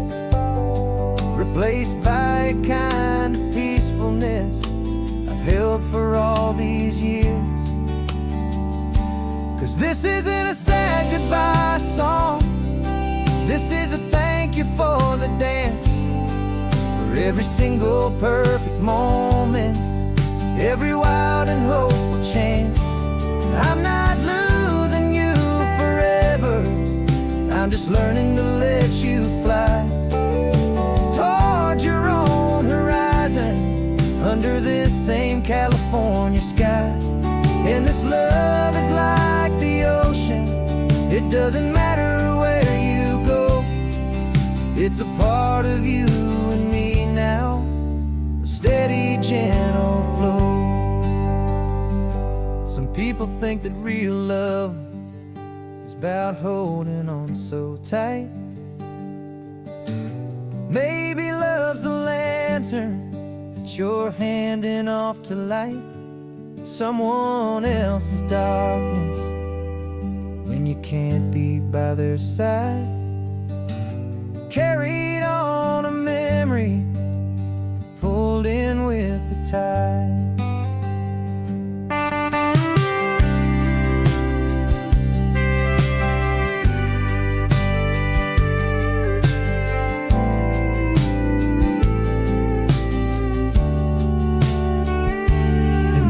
replaced by a kind of peacefulness I've held for all these years. 'Cause this isn't a sad goodbye song, this is a thank you for the dance, for every single perfect moment, every wild and hopeful chance. I'm not losing you forever, I'm just learning to let you fly towards your own horizon, under this same California sky. And this love is like the ocean, it doesn't matter where you go, it's a part of you and me now, a steady, gentle flow. Some people think that real love is about holding on so tight. Maybe love's a lantern that you're handing off to light someone else's darkness when you can't be by their side. Carried on a memory, pulled in with the tide.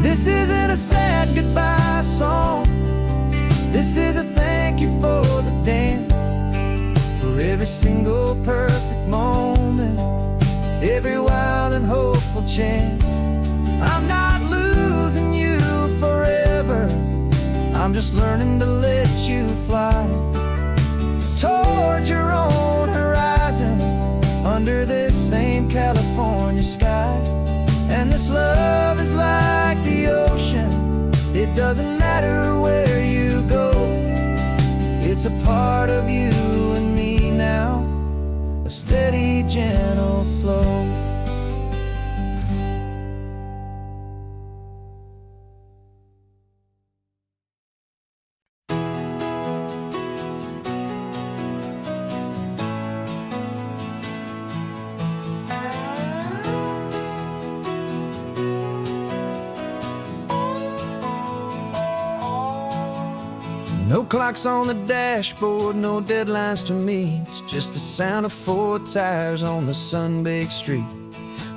This isn't a sad goodbye song, this is a thank you for the dance, for every single perfect moment, every wild and hopeful chance. I'm not losing you forever, I'm just learning to let you fly towards your own horizon, under this same California sky. And this love is like the ocean, it doesn't matter where you go, it's a part of you and me now, a steady, gentle flow. No clocks on the dashboard, no deadlines to meet, it's just the sound of 4 tires on the sun-baked street.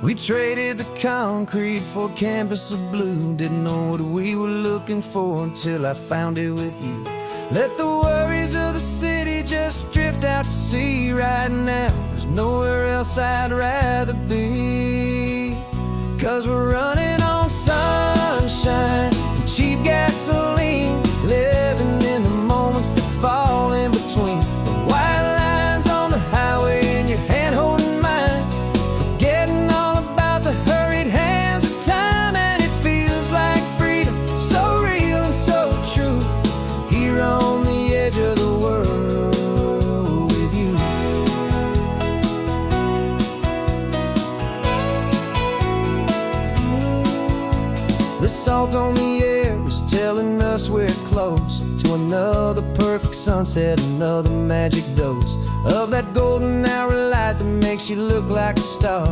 We traded the concrete for a canvas of blue, didn't know what we were looking for until I found it with you. Let the worries of the city just drift out to sea right now, there's nowhere else I'd rather be. 'Cause we're running on sunshine and cheap gasoline, living in the moments that fall in between the white lines on the highway and your hand holding mine, forgetting all about the hurried hands of time. And it feels like freedom, so real and so true, here on the edge of the world with you. The salt on the air is telling us we're close to another perfect sunset, another magic dose of that golden hour light that makes you look like a star,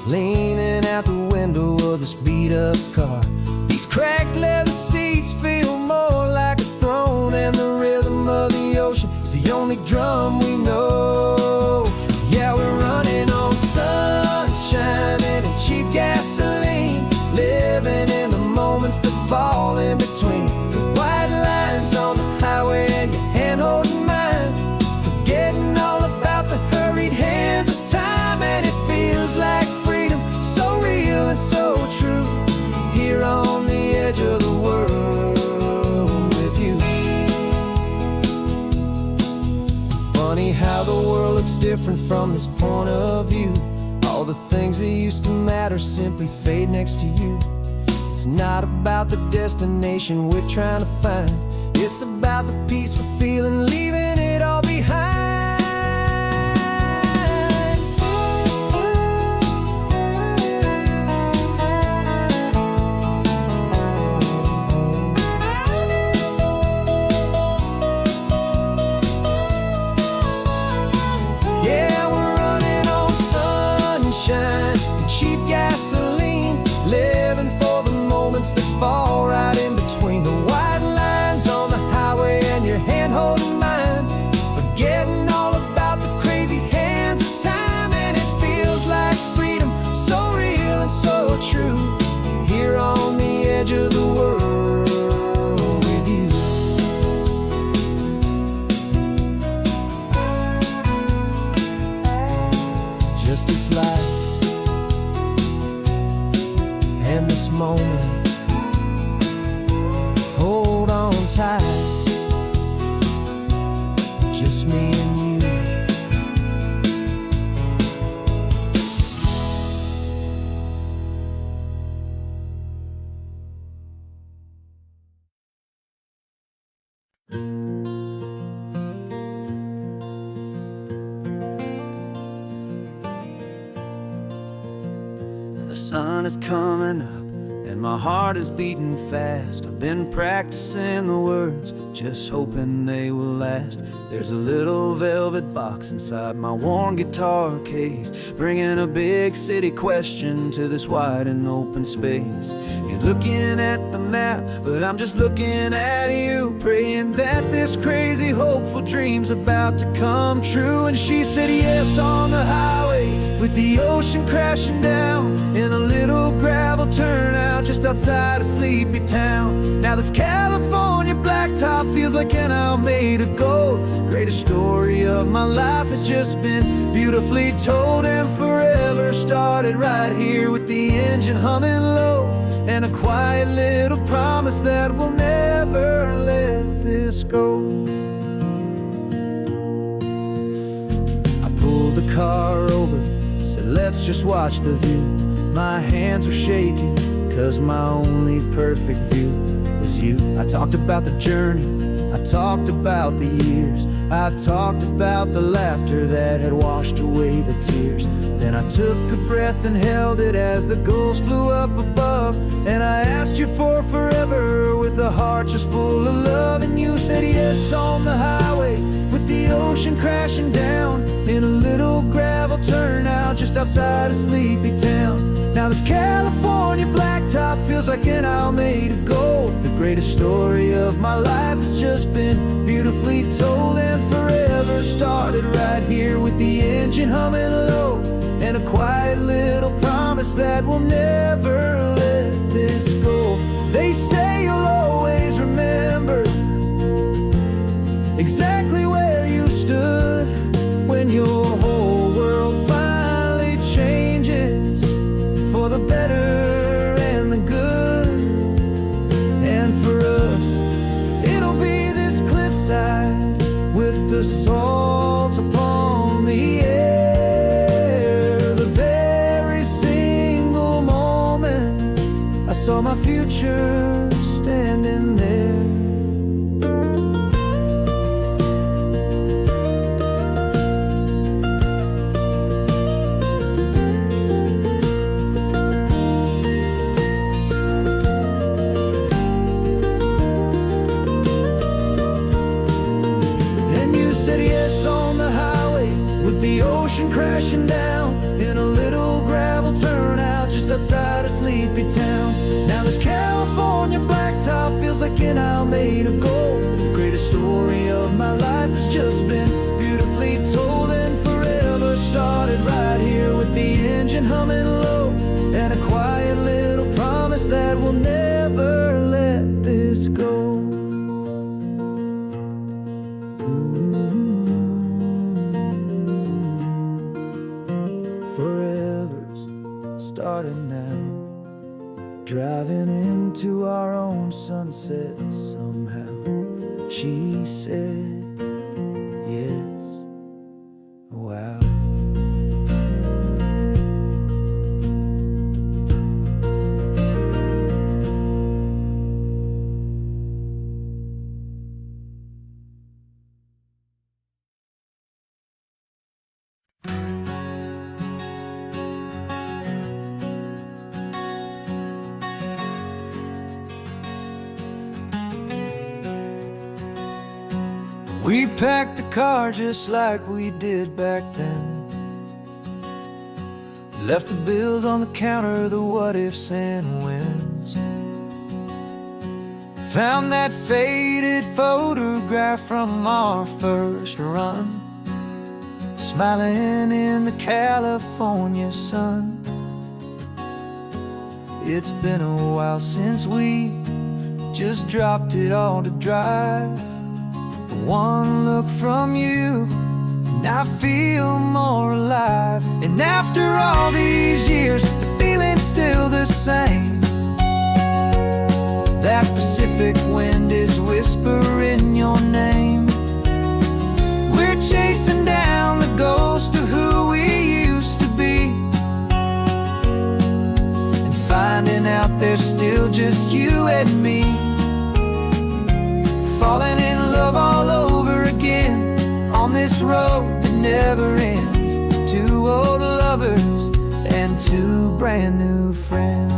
leaning out the window of this beat-up car. These cracked leather seats feel more like a throne, and the rhythm of the ocean is the only drum we know. Yeah, we're running on sunshine and cheap gasoline, living in the moments that fall in between the white lines on the highway and your hand holding mine, forgetting all about the hurried hands of time. And it feels like freedom, so real and so true, here on the edge of the world with you. Funny how the world looks different from this point of view, all the things that used to matter simply fade next to you. It's not about the destination we're trying to find, it's about the peace we're feeling, leaving it all behind. Yeah, we're running on sunshine and cheap gasoline, living for the moments that this moment. Hold on tight, just me and you. The sun is coming up and my heart is beating fast. I've been practicing the words, just hoping they will last. There's a little velvet box inside my worn guitar case, bringing a big city question to this wide and open space. You're looking at the map, but I'm just looking at you, praying that this crazy hopeful dream's about to come true. And she said yes on the highway, with the ocean crashing down in a little gravel turnout just outside of Sleepy Town. Now this California blacktop feels like an hour made of gold. Greatest story of my life has just been beautifully told, and forever started right here with the engine humming low, and a quiet little promise that we'll never let this go. I pulled the car over, said let's just watch the view. My hands were shaking, cause my only perfect view was you. I talked about the journey, I talked about the years, I talked about the laughter that had washed away the tears. Then I took a breath and held it as the gulls flew up above, and I asked you for forever with a heart just full of love. And you said yes on the highway, with the ocean crashing down in a little gravel turnout just outside of Sleepy Town. Now this California blacktop feels like an hour made of gold. The greatest story of my life has just been beautifully told, and forever started right here with the engine humming low, and a quiet little promise that we'll never let this go. They say you'll always remember exactly where you stood when your whole world finally changes for the better and the good. And for us, it'll be this cliffside with the salt upon the air. The very single moment I saw my future standing there. The ocean crashing down in a little gravel turnout just outside of Sleepy Town. Now this California blacktop feels like an hour made of gold. The greatest story of my life has just been beautifully told, and forever started right here with the engine humming low, and a quiet little promise that we'll never let this go. Forever's starting now, driving into our own sunset somehow. She said yes, wow. We packed the car just like we did back then, left the bills on the counter, the what ifs and whens. Found that faded photograph from our first run, smiling in the California sun. It's been a while since we just dropped it all to drive. One look from you and I feel more alive. And after all these years, the feeling's still the same. Pacific wind is whispering your name. We're chasing down the ghost of who we used to be, and finding out there's still just you and me. Falling in love all over again on this road that never ends. Two old lovers and two brand new friends.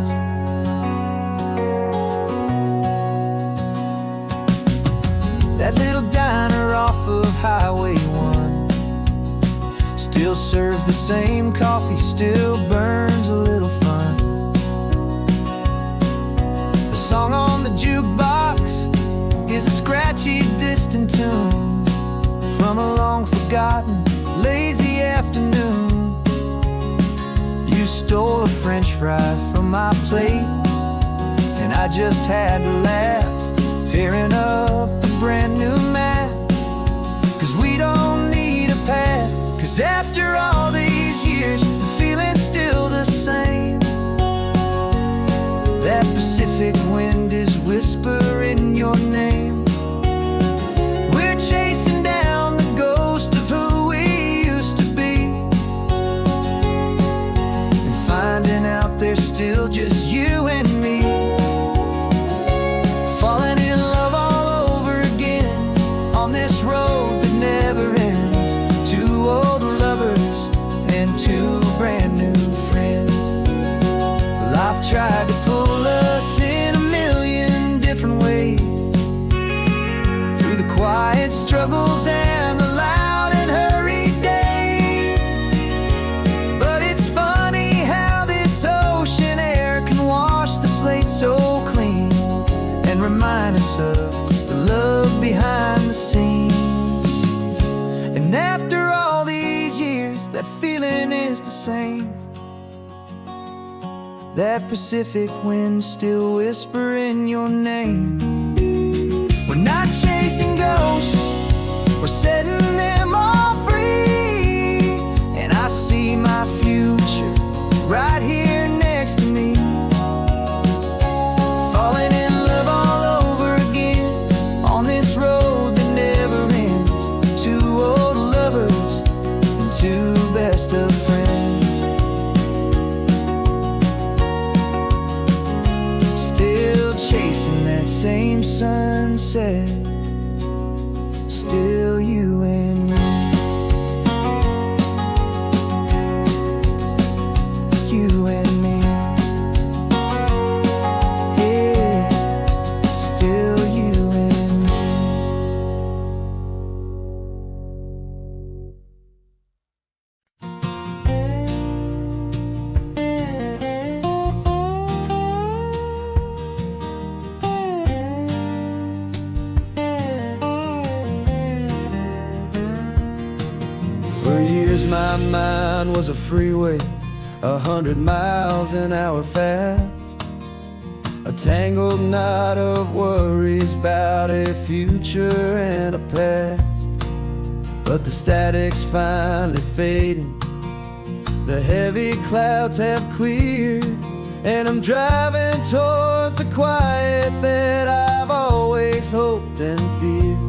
That little diner off of Highway 1 still serves the same coffee, still burns a little fun. The song on the jukebox is a scratchy, distant tune from a long forgotten, lazy afternoon. You stole a French fry from my plate, and I just had to laugh, tearing up the brand new map. Cause we don't need a path, cause after all these years, the feeling's still the same. That Pacific wind is whispering your name. We're chasing down the ghost of who we used to be, and finding out there's still just you and me. Falling in love all over again on this road that never ends. Two old lovers and two brand new friends. Life tried to pull us in a million different ways, through the quiet struggles and the loud and hurried days. But it's funny how this ocean air can wash the slate so clean, and remind us of the love behind the scenes. And after all these years, that feeling is the same. That Pacific wind still whispering your name. We're not chasing ghosts, we're setting them all free. And I see my future right here next to me. Falling in love all over again on this road that never ends. Two old lovers and two best of friends. Still chasing that same sunset, still you and me. You and me. Yeah, still you and me. For years my mind was a freeway, 100 miles an hour fast, a tangled knot of worries about a future and a past. But the static's finally fading, the heavy clouds have cleared, and I'm driving towards the quiet that I've always hoped and feared,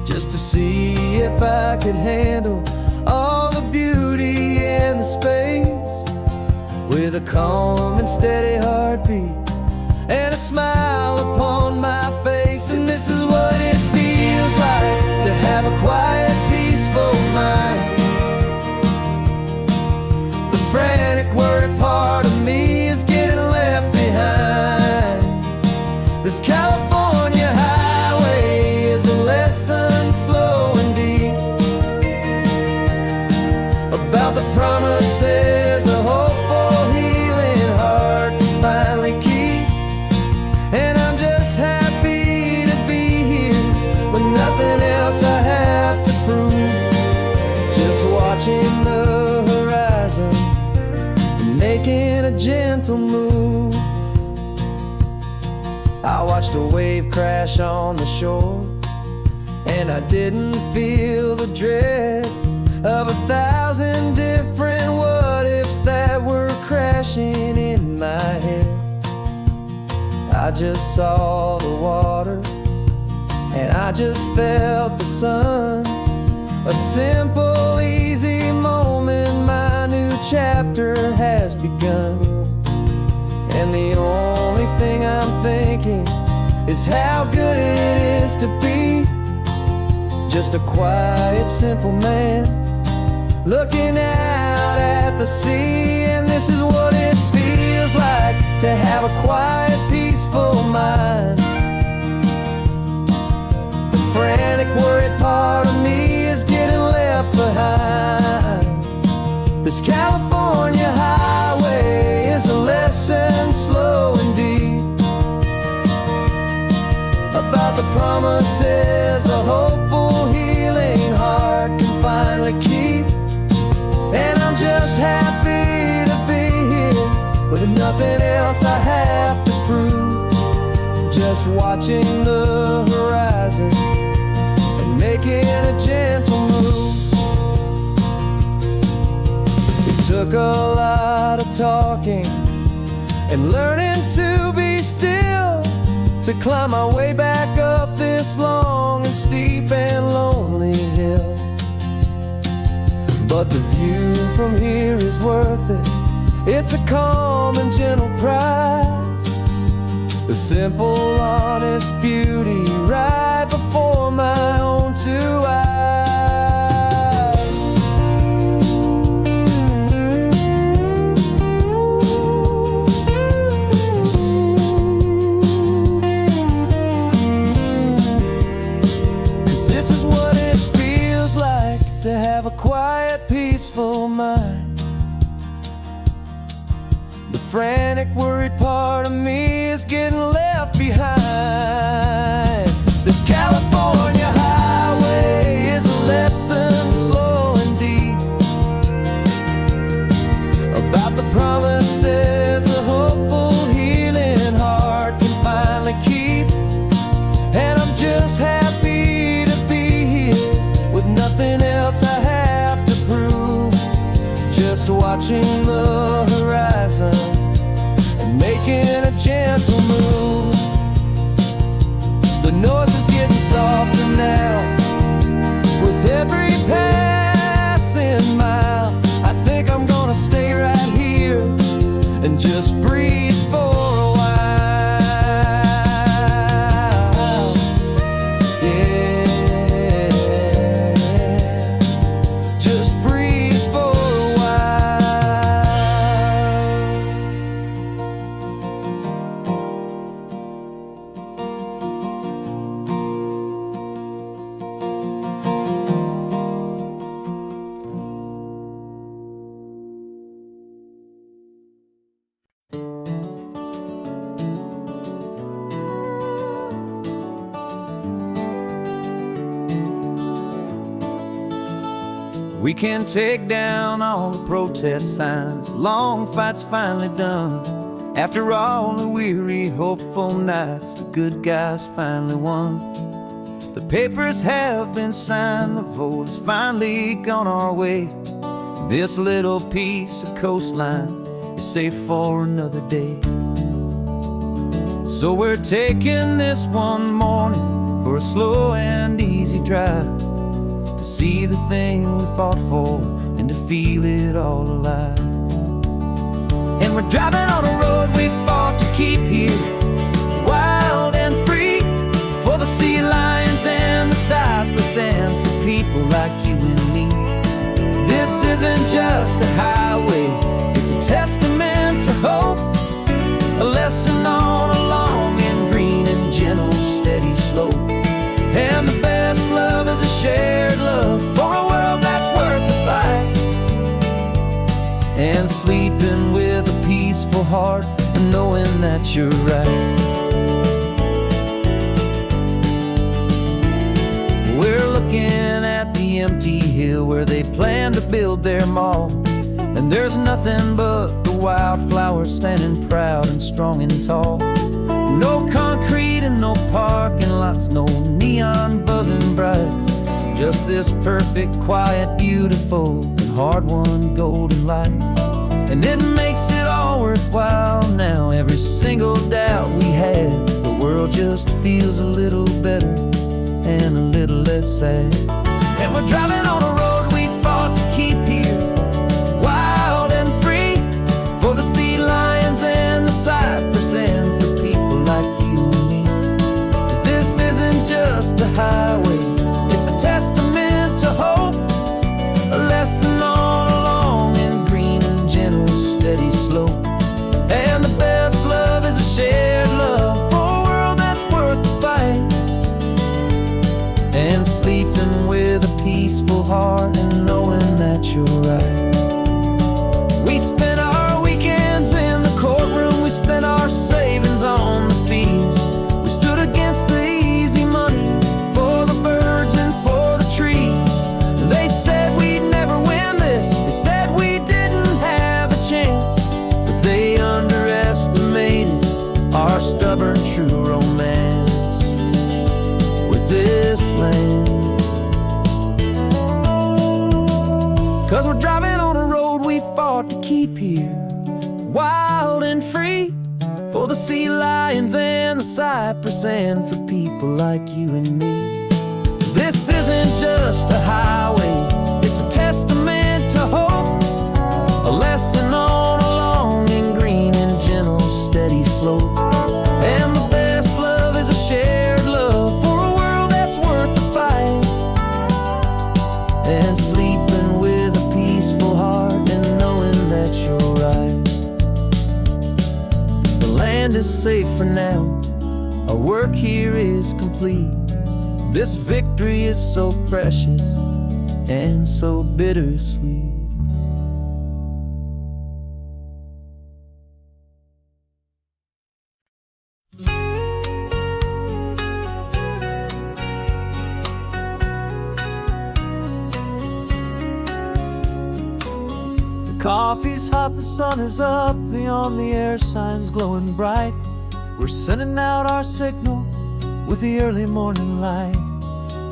just to see if I could handle all the beauty and the space, with a calm and steady heartbeat and a smile upon my face. And this is what it feels like to have a quiet, peaceful mind. The frantic, worried part of me is getting left behind. This California highway is a lesson slow and deep about the promises a hopeful, healing heart can finally keep. And I'm just happy to be here with nothing else I have to prove, just watching the horizon and making a gentle move. I watched a wave crash on the shore, and I didn't feel the dread of 1,000 different what ifs that were crashing in my head. I just saw the water, and I just felt the sun. A simple, easy moment, my new chapter has begun. And the only thing I'm thinking is how good it is to be just a quiet, simple man looking out at the sea. And this is what it feels like to have a quiet, peaceful mind. The frantic, worried part of me is getting left behind. This California highway is a lesson, slow and deep, about the promises a hopeful, healing heart can finally keep. And I'm just happy to be here with nothing else I have to prove, just watching the horizon and making a gentle move. It took a lot of talking and learning to be still to climb my way back up this long and steep and lonely hill. But the view from here is worth it. It's a calm and gentle prize, the simple, honest beauty right before my own two eyes. 'Cause this is what it feels like to have a quiet, peaceful mind. The frantic, worried part of me is getting left behind. This California highway is a lesson, slow and deep, about the promises a hopeful, healing heart can finally keep. And I'm just happy to be here with nothing else I have to prove, just watching the horizon and making a gentle move. The noise is getting softer now with every passing mile. I think I'm gonna stay right here and just breathe for a while. Yeah, just breathe for a while. We can take down all the protest signs, the long fight's finally done. After all the weary, hopeful nights, the good guys finally won. The papers have been signed, the vote has finally gone our way. This little piece of coastline is safe for another day. So we're taking this one morning for a slow and easy drive, to see the thing we fought for and to feel it all alive. And we're driving on a road we fought to keep here, wild and free, for the sea lions and the cypress and for people like you and me. This isn't just a highway, it's a testament to hope, a lesson on a long and green and gentle steady slope. And the best love is a shared love for a world that's worth the fight, and sleeping with a peaceful heart and knowing that you're right. We're looking at the empty hill where they plan to build their mall, and there's nothing but the wildflowers standing proud and strong and tall. No concrete and no parking lots, no neon buzzing bright, just this perfect, quiet, beautiful, and hard-won golden light. And it makes it all worthwhile now, every single doubt we had world just feels a little better and a little less sad. And we're driving on a road we fought to keep here, wild and free, for the sea lions and the cypress and for people like you and me. This isn't just a highway, it's a testament to hope, a lesson all along in green and gentle, steady slope. And the best love is a shared love for a world that's worth the fight, and sleeping with a peaceful heart and knowing that you're right. We spent our weekends in the courtroom, we spent our savings on the fees. We stood against the easy money for the birds and for the trees. And they said we'd never win this, they said we didn't have a chance, but they underestimated our stubborn true romance with this land. 'Cause we're driving on a road we fought to keep here, wild and free, for the sea lions and the cypress and for people like you and me. This isn't just a highway, it's a testament to hope, a lesson on along in green and gentle, steady slope. And the best love is a shared love for a world that's worth the fight, and sleeping with a peaceful heart and knowing that you're right. The land is safe for now, our work here is complete. This victory is so precious and so bittersweet. Coffee's hot, the sun is up, the on-the-air sign's glowing bright. We're sending out our signal with the early morning light.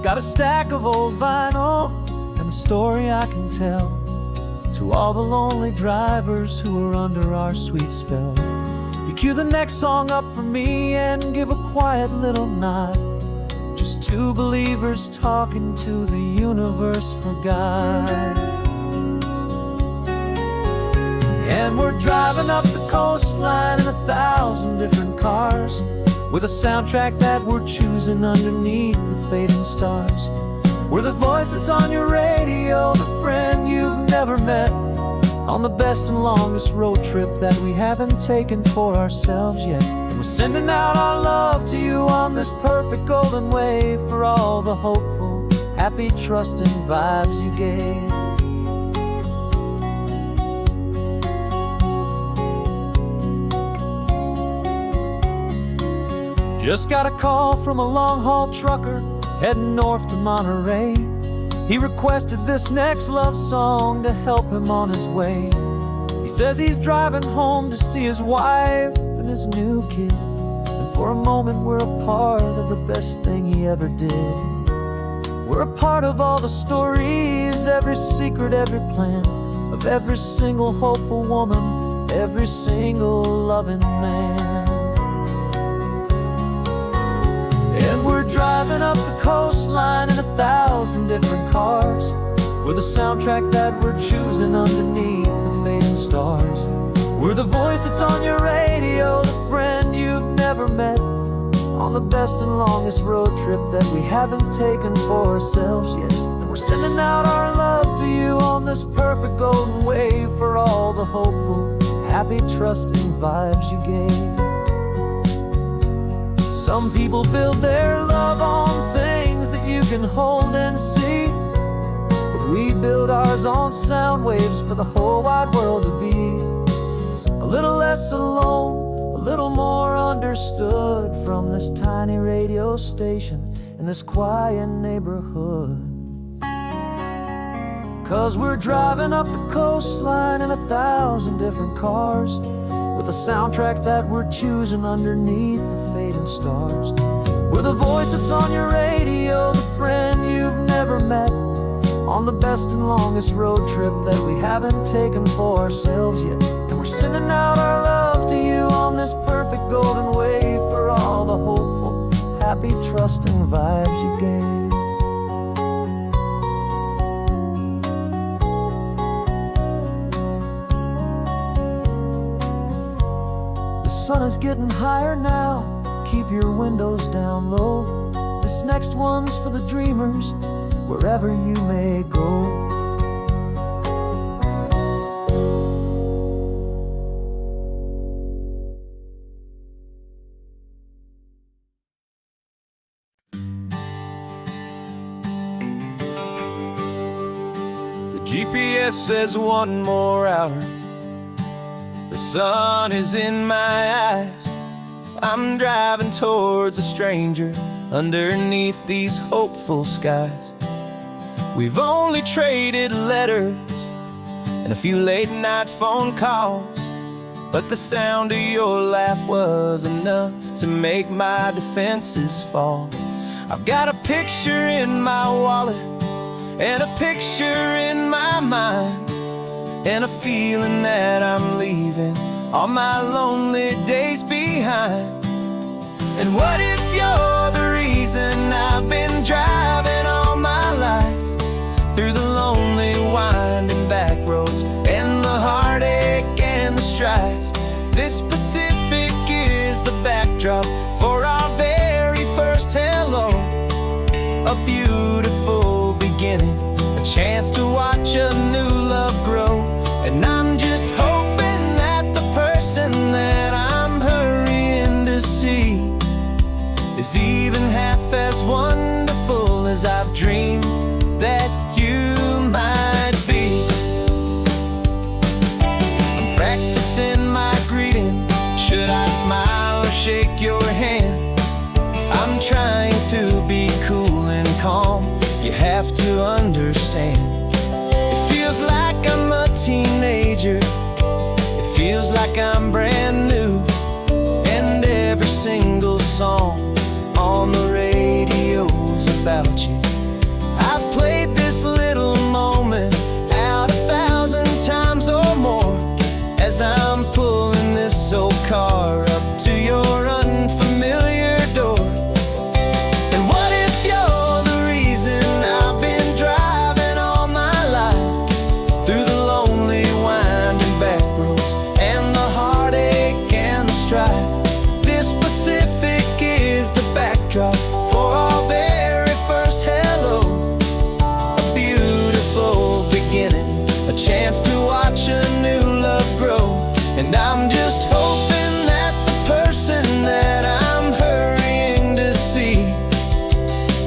Got a stack of old vinyl and a story I can tell to all the lonely drivers who are under our sweet spell. You cue the next song up for me and give a quiet little nod. Just two believers talking to the universe for God. And we're driving up the coastline in 1,000 different cars, with a soundtrack that we're choosing underneath the fading stars. We're the voice that's on your radio, the friend you've never met, on the best and longest road trip that we haven't taken for ourselves yet. And we're sending out our love to you on this perfect golden wave for all the hopeful, happy, trusting vibes you gave. Just got a call from a long-haul trucker heading north to Monterey. He requested this next love song to help him on his way. He says he's driving home to see his wife and his new kid, and for a moment we're a part of the best thing he ever did. We're a part of all the stories, every secret, every plan, of every single hopeful woman, every single loving man. And we're driving up the coastline in 1,000 different cars, with a soundtrack that we're choosing underneath the fading stars. We're the voice that's on your radio, the friend you've never met, on the best and longest road trip that we haven't taken for ourselves yet. And we're sending out our love to you on this perfect golden wave for all the hopeful, happy, trusting vibes you gave. Some people build their love on things that you can hold and see, but we build ours on sound waves for the whole wide world to be a little less alone, a little more understood from this tiny radio station in this quiet neighborhood. 'Cause we're driving up the coastline in 1,000 different cars, with a soundtrack that we're choosing underneath the fading stars. We're the voice that's on your radio, the friend you've never met, on the best and longest road trip that we haven't taken for ourselves yet. And we're sending out our love to you on this perfect golden wave for all the hopeful, sun is getting higher now. Keep your windows down low. This next one's for the dreamers, wherever you may go. GPS says one more hour. The sun is in my eyes. I'm driving towards a stranger underneath these hopeful skies. We've only traded letters and a few late night phone calls, but the sound of your laugh was enough to make my defenses fall. I've got a picture in my wallet and a picture in my mind, and a feeling that I'm leaving all my lonely days behind. And what if you're the reason I've been driving all my life, through the lonely winding back roads and the heartache and the strife? This Pacific is the backdrop for our very first hello. A beautiful beginning, a chance to watch a new love grow. And I'm just hoping that the person that I'm hurrying to see is even half as wonderful as I've dreamed that you might be. I'm practicing my greeting. Should I smile or shake your hand? I'm trying to be cool and calm. You have to understand. It feels like I'm a teenager. It feels like I'm brand new. And every single song on the radio's about you. I've played this little moment out 1,000 times or more, as I'm pulling this old car up to your unfamiliar door. And what if you're the reason I've been driving all my life, through the lonely winding back roads and the heartache and the strife? This Pacific is the backdrop for our very first hello. A beautiful beginning, a chance to watch a new love grow. And I'm just hoping that the person that I'm hurrying to see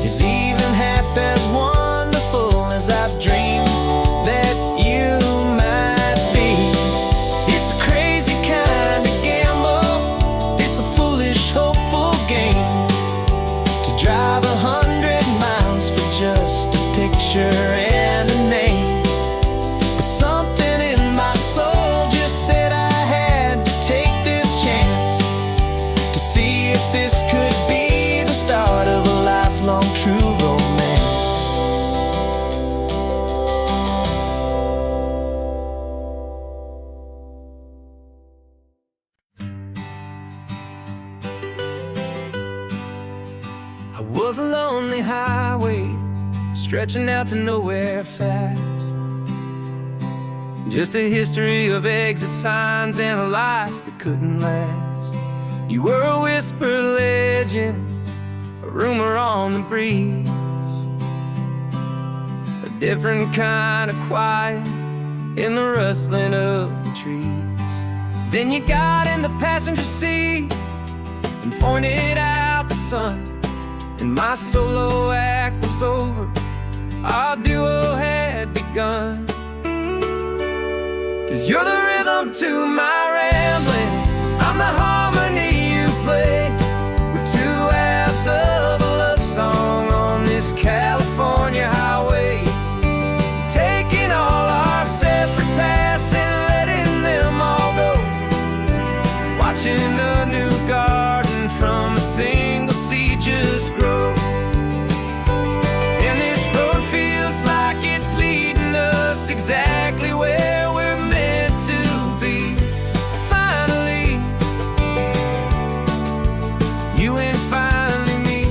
is even half as wonderful as I've dreamed that you might be. It's a crazy kind of gamble. It's a foolish, hopeful game to drive 100 miles for just a picture and a name. But something in my soul just said I had to take this chance to see if this could be the start of a lifelong true romance. I was a lonely highway stretching out to nowhere fast. Just a history of exit signs and a life that couldn't last. You were a whisper legend, a rumor on the breeze, a different kind of quiet in the rustling of the trees. Then you got in the passenger seat and pointed out the sun, and my solo act was over, our duo had begun. 'Cause you're the rhythm to my rambling, I'm the harmony you play. We're two halves of a love song on this California highway, taking all our separate paths and letting them all go. Watching a new garden from a single seed just grow. And this road feels like it's leading us exactly where we're meant to be. Finally, you and finally me.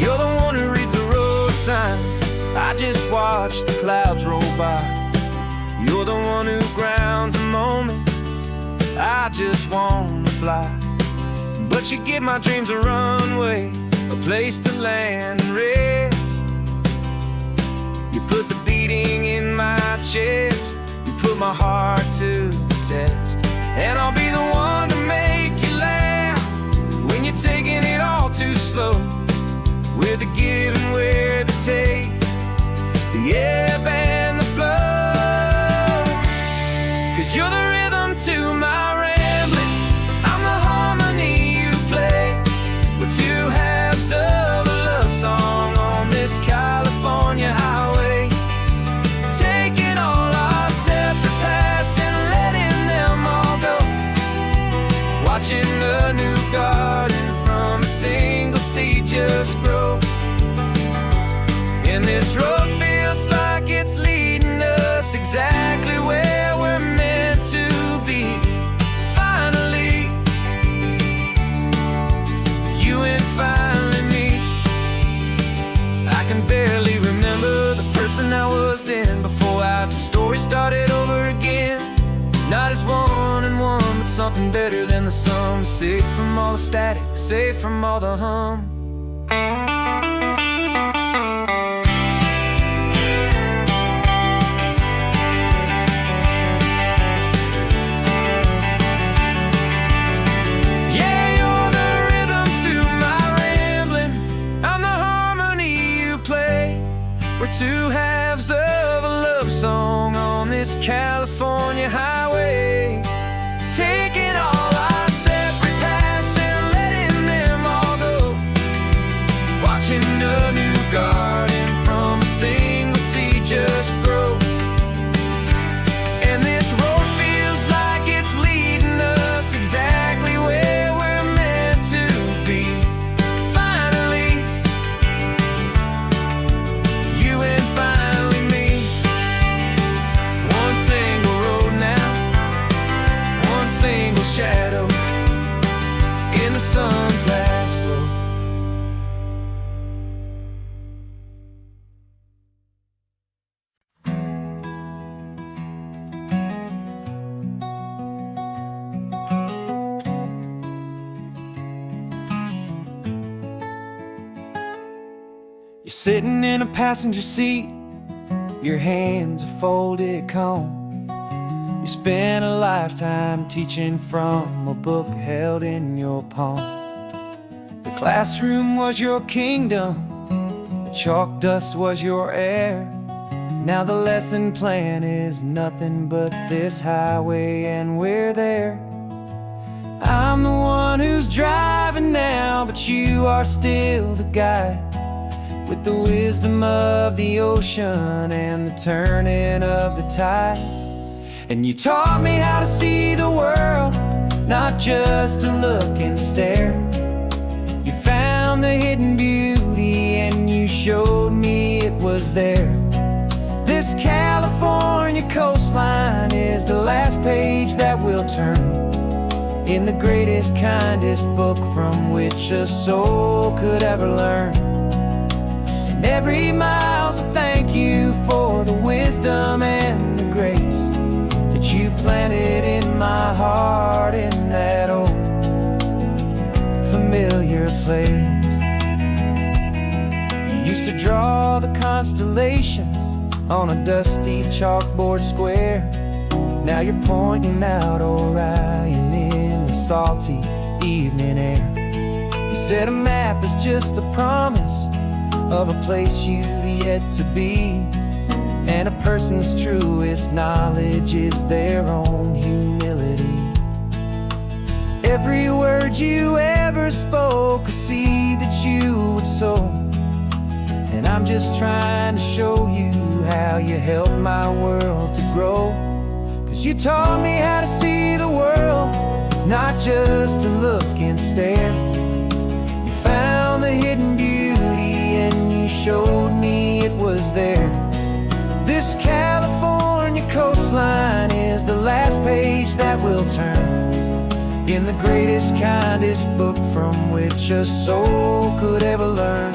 You're the one who reads the road signs, I just watch the clouds roll by. You're the one who new ground's a moment I just wanna fly. But you give my dreams a runway, a place to land and rest. You put the beating in my chest, you put my heart to the test. And I'll be the one to make you laugh when you're taking it all too slow. With the give and with the take, the ebb and the flow. 'Cause you're the rhythm to my rambling, I'm the harmony you play. We're two halves of a love song on this California highway, taking all our separate paths and letting them all go. Watching a new garden from a single seed just grow. And this road feels like it's leading us exactly where we're meant to be. Finally, you and finally me. I can barely remember the person I was then, before our two stories started over again. Not as one and one, but something better than the sum. Safe from all the static, safe from all the hum. Yeah, you're the rhythm to my rambling, I'm the harmony you play. We're two halves of a love song on this California highway, taking all our separate paths and letting them all go. Watching a new garden from a single seed just grow. And this road feels like it's leading us exactly where we're meant to be. Finally, you and finally me. One single road now, one single shadow in the sun's last glow. You're sitting in a passenger seat, your hands are folded calm. You spent a lifetime teaching from a book held in your palm. The classroom was your kingdom, the chalk dust was your air. Now the lesson plan is nothing but this highway, and we're there. I'm the one who's driving now, but you are still the guide, with the wisdom of the ocean and the turning of the tide. And you taught me how to see the world, not just to look and stare. You found the hidden beauty and you showed me it was there. This California coastline is the last page that we'll turn in the greatest, kindest book from which a soul could ever learn. And every mile's a thank you for the wisdom and the grace that you planted in my heart in that old familiar place. You used to draw the constellations on a dusty chalkboard square. Now you're pointing out Orion in the salty evening air. You said a map is just a promise of a place you've yet to be, and a person's truest knowledge is their own humility. Every word you ever spoke, a seed that you would sow. And I'm just trying to show you how you helped my world to grow. 'Cause you taught me how to see the world, not just to look and stare. You found the hidden beauty and you showed me it was there. This California coastline is the last page that we'll turn in the greatest, kindest book from which a soul could ever learn.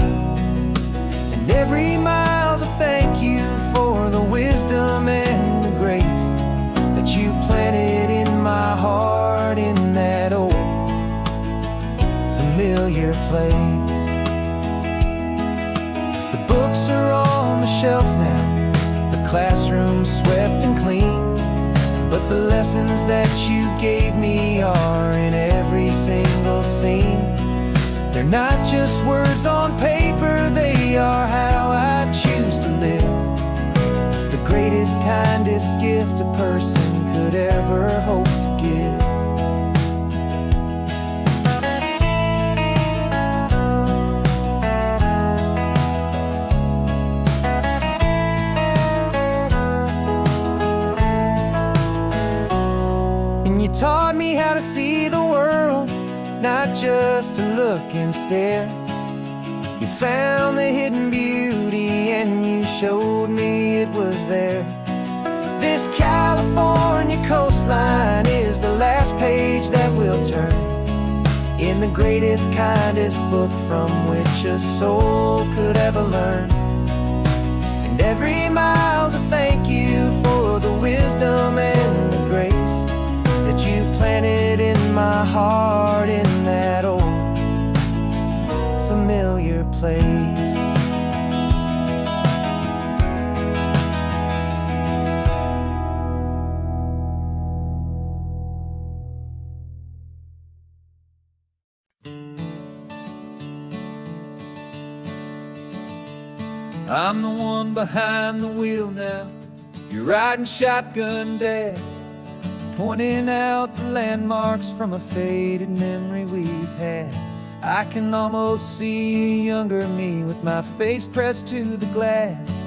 And every mile's a thank you for the wisdom and the grace that place. The books are on the shelf now, the classroom swept and clean, but the lessons that you gave me are in every single scene. They're not just words on paper, they are how I choose to live. The greatest, kindest gift a person could ever hope to give. And you taught me how to see the world, not just to look and stare. You found the hidden beauty and you showed me it was there. This California coastline is the last page that we'll turn in the greatest, kindest book from which a soul could ever learn. And every mile's a thank you for the wisdom and the grace that you planted in my heart in that old familiar place. I'm the one behind the wheel now. You're riding shotgun, Dad, pointing out the landmarks from a faded memory we've had. I can almost see a younger me with my face pressed to the glass,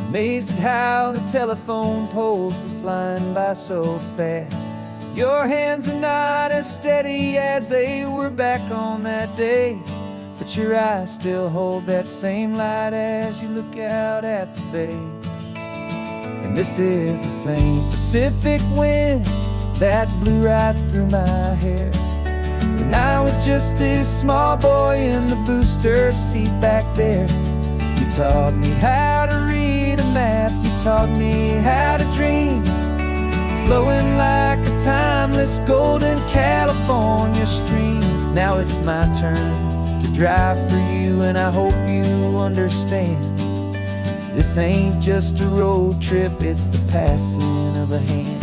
amazed at how the telephone poles were flying by so fast. Your hands are not as steady as they were back on that day, but your eyes still hold that same light as you look out at the bay. And this is the same Pacific wind that blew right through my hair when I was just a small boy in the booster seat back there. You taught me how to read a map, you taught me how to dream, flowing like a timeless golden California stream. Now it's my turn to drive for you, and I hope you understand. This ain't just a road trip, it's the passing of a hand.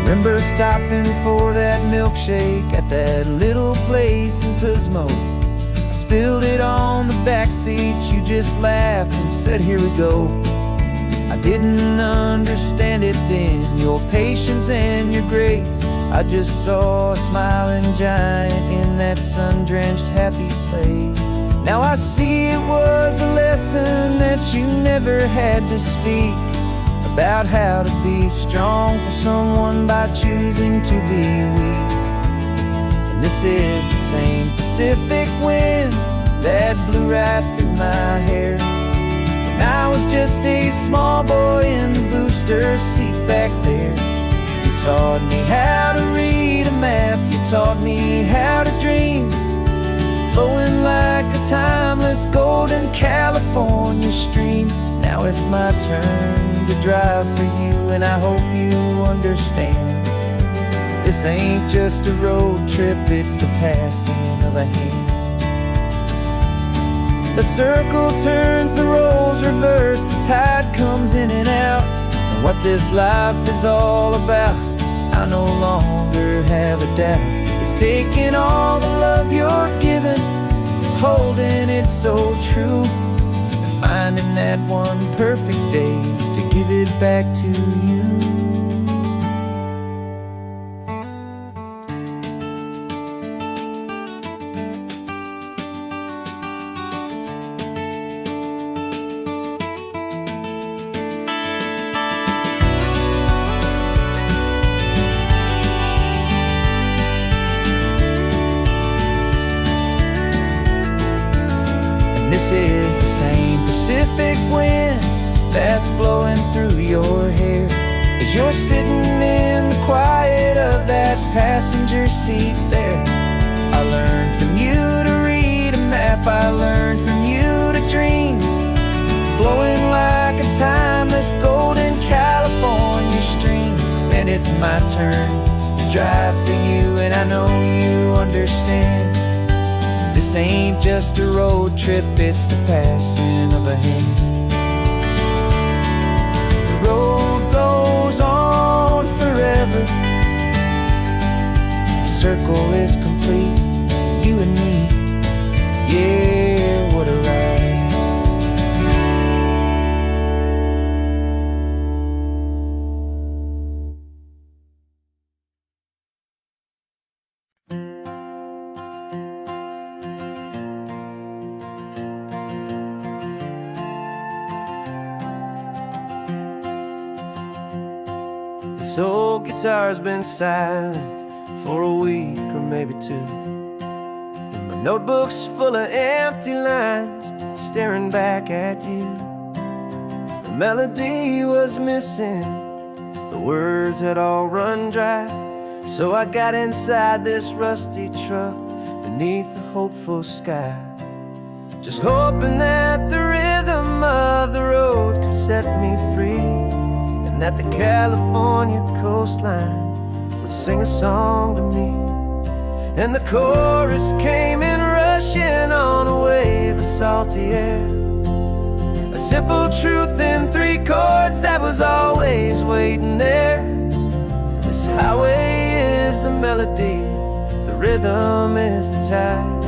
Remember stopping for that milkshake at that little place in Pismo? I spilled it on the backseat, you just laughed and said, here we go. I didn't understand it then, your patience and your grace. I just saw a smiling giant in that sun-drenched happy place. Now I see it was a lesson that you never had to speak, about how to be strong for someone by choosing to be weak. And this is the same Pacific wind that blew right through my hair when I was just a small boy in the booster seat back there. You taught me how to read a map, you taught me how to dream, flowing like a timeless golden California stream. Now it's my turn to drive for you, and I hope you understand. This ain't just a road trip, it's the passing of a hand. The circle turns, the roles reverse, the tide comes in and out. And what this life is all about, I no longer have a doubt. It's taking all the love you're giving, holding it so true, and finding that one perfect day to give it back to you. This is the same Pacific wind that's blowing through your hair as you're sitting in the quiet of that passenger seat there. I learned from you to read a map, I learned from you to dream, flowing like a timeless golden California stream. And it's my turn drive for you, and I know you understand. This ain't just a road trip, it's the passing of a hand. The road goes on forever. The circle is complete, you and me. Yeah, what a ride. This old guitar's been silent for a week or maybe two, and my notebook's full of empty lines staring back at you. The melody was missing, the words had all run dry, so I got inside this rusty truck beneath the hopeful sky, just hoping that the rhythm of the road could set me free, and that the California coastline would sing a song to me. And the chorus came in rushing on a wave of salty air, a simple truth in 3 chords that was always waiting there. This highway is the melody, the rhythm is the tide,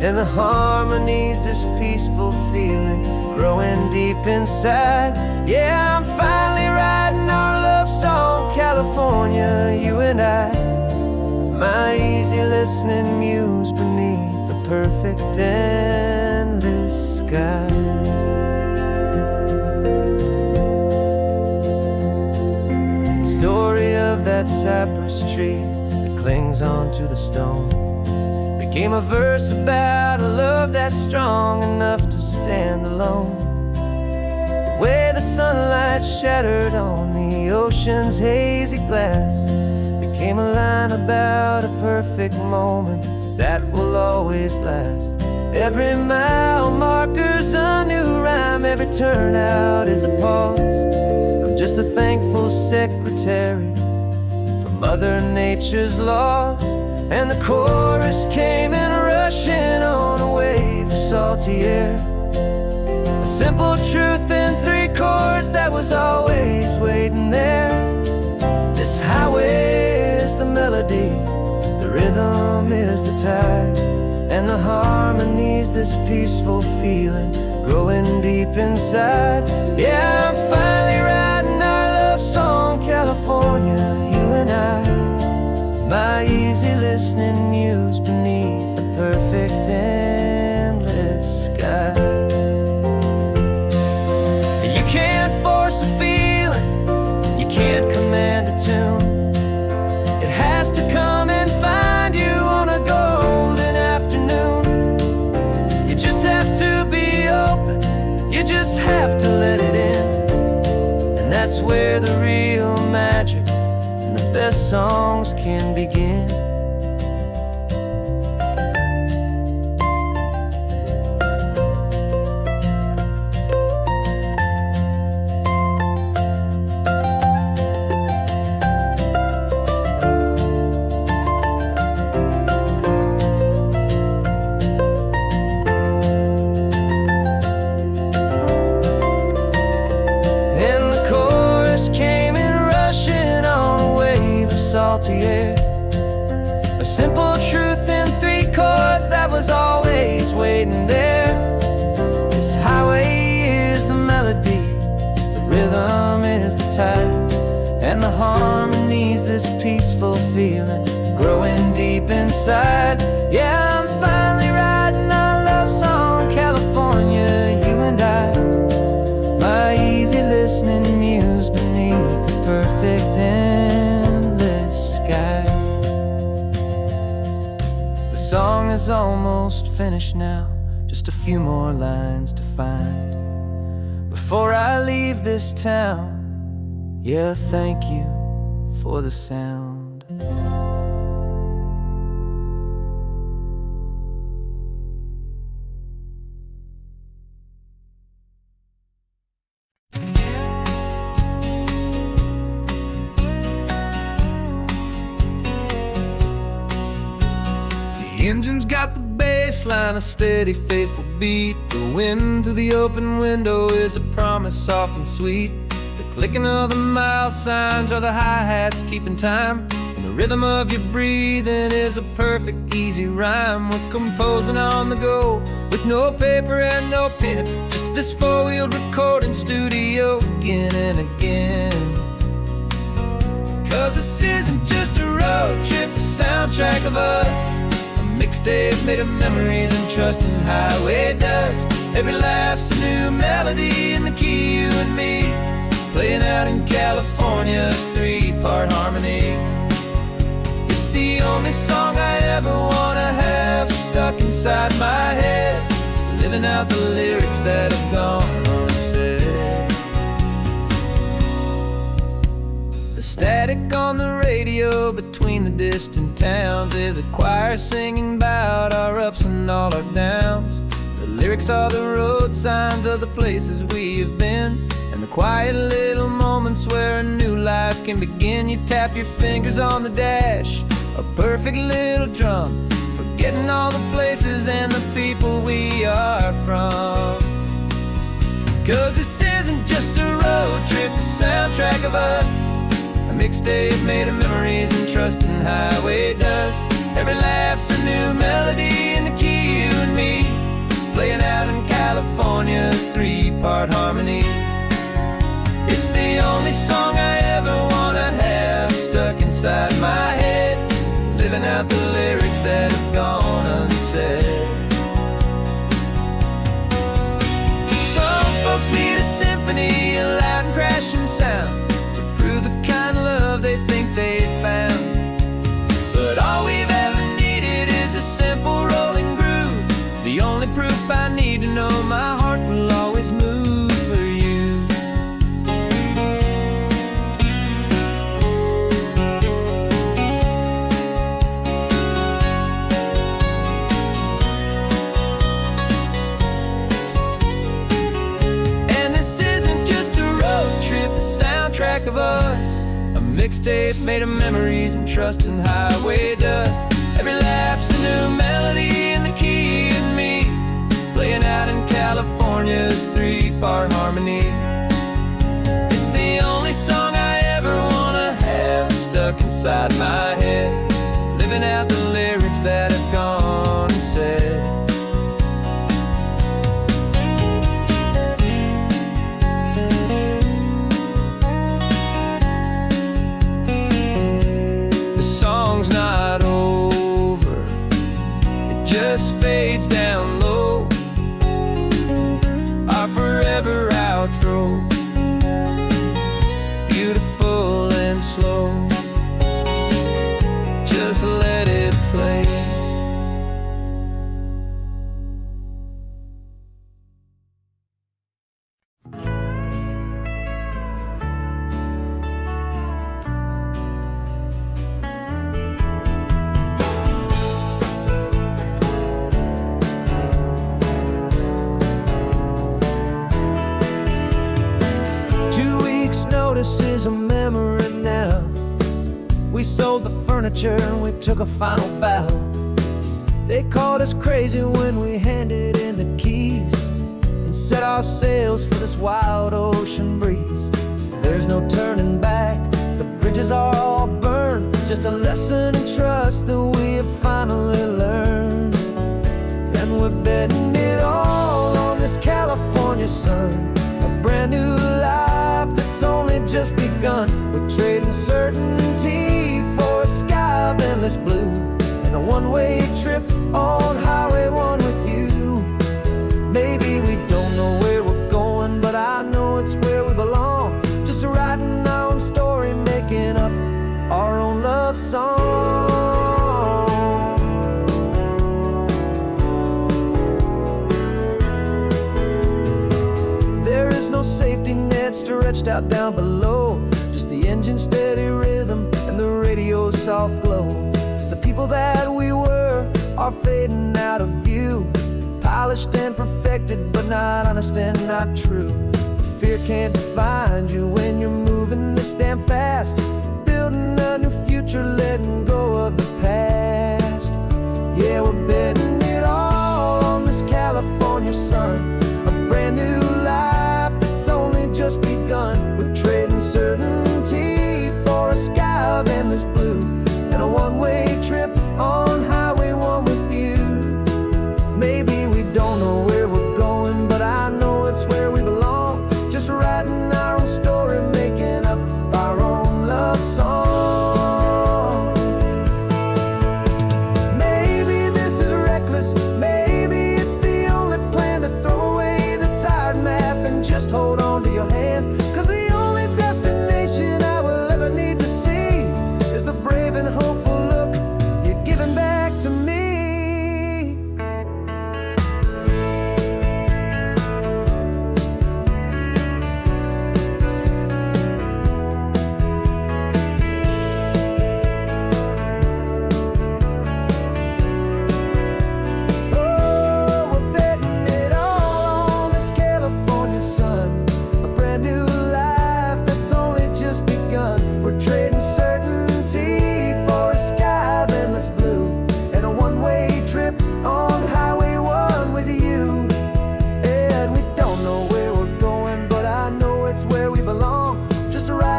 and the harmony's this peaceful feeling growing deep inside. Yeah, I'm finally writing our love song, California, you and I. My easy listening muse beneath the perfect endless sky. The story of that cypress tree that clings onto the stone became a verse about a love that's strong enough to stand alone. The way the sunlight shattered on the ocean's hazy glass became a line about a perfect moment that will always last. Every mile marker's a new rhyme, every turnout is a pause. I'm just a thankful secretary for Mother Nature's laws. And the chorus came in rushing on a wave of salty air, a simple truth in 3 chords that was always waiting there. This highway is the melody, the rhythm is the tide, and the harmony's this peaceful feeling growing deep inside. Yeah, I'm finally writing our love song, California, you and I. My easy listening muse beneath the perfect endless sky. You can't force a feeling, you can't command a tune. It has to come and find you on a golden afternoon. You just have to be open, you just have to let it in. And that's where the real magic, the best songs can begin. And the chorus came in rushing on a wave of salty air, a simple truth in 3 chords that was always waiting there. This highway is the melody, the rhythm is the tide, and the harmony's this peaceful feeling growing deep inside. Yeah, I'm finally writing our love song, California, you and I. My easy listening muse beneath the perfect endless sky. The song is almost finished now, just a few more lines to find before I leave this town. Yeah, thank you for the sound. engine's got the bass line, a steady, faithful beat. The wind through the open window is a promise soft and sweet. The clicking of the mile signs are the hi-hats keeping time. And the rhythm of your breathing is a perfect, easy rhyme. We're composing on the go with no paper and no pen, just this four-wheeled recording studio again and again. 'Cause this isn't just a road trip, the soundtrack of us. A mixtape made of memories and trust in highway dust. Every laugh's a new melody in the key, you and me, playing out in California's three-part harmony. It's the only song I ever wanna have stuck inside my head, living out the lyrics that have gone unsaid. The static on the radio between the distant towns is a choir singing about our ups and all our downs. The lyrics are the road signs of the places we have been, and the quiet little moments where a new life can begin. You tap your fingers on the dash, a perfect little drum, forgetting all the places and the people we are from. 'Cause this isn't just a road trip, the soundtrack of us. A mixtape made of memories and trust in highway dust. Every laugh's a new melody in the key, you and me, playing out in California's three-part harmony. It's the only song I ever wanna have stuck inside my head, living out the lyrics that have gone unsaid. Some folks need a symphony, a loud and crashing sound, to prove the kind of love they think they found. But all we've ever needed is a simple rolling groove, the only proof I need to know my heart will always move for you. And this isn't just a road trip, the soundtrack of us. A mixtape made of memories and trust in highway dust. Every laugh's a new melody in the key, and me, playing out in California's three-part harmony. It's the only song I ever wanna have stuck inside my head, living out the lyrics that have gone unsaid. The song's not over, it just fades down low, our forever outro, beautiful and slow. Just let it play. This is a memory now. We sold the furniture and we took a final bow. They called us crazy when we handed in the keys and set our sails for this wild ocean breeze. There's no turning back, the bridges are all burned, just a lesson in trust that we have finally learned. And we're betting it all on this California sun, a brand new life that's only just begun. We're trading certainty for a sky of endless blue, and a one-way trip on Highway 1 with you. Maybe we don't know where we're going, but I know it's where we belong. Just writing our own story, making up our own love song. There is no safety net stretched out down below, just the engine's steady rhythm and the radio's soft glow. The people that we were are fading out of view, polished and perfected, but not honest and not true. Fear can't define you when you're moving this damn fast, building a new future, letting go of the past. Yeah, we're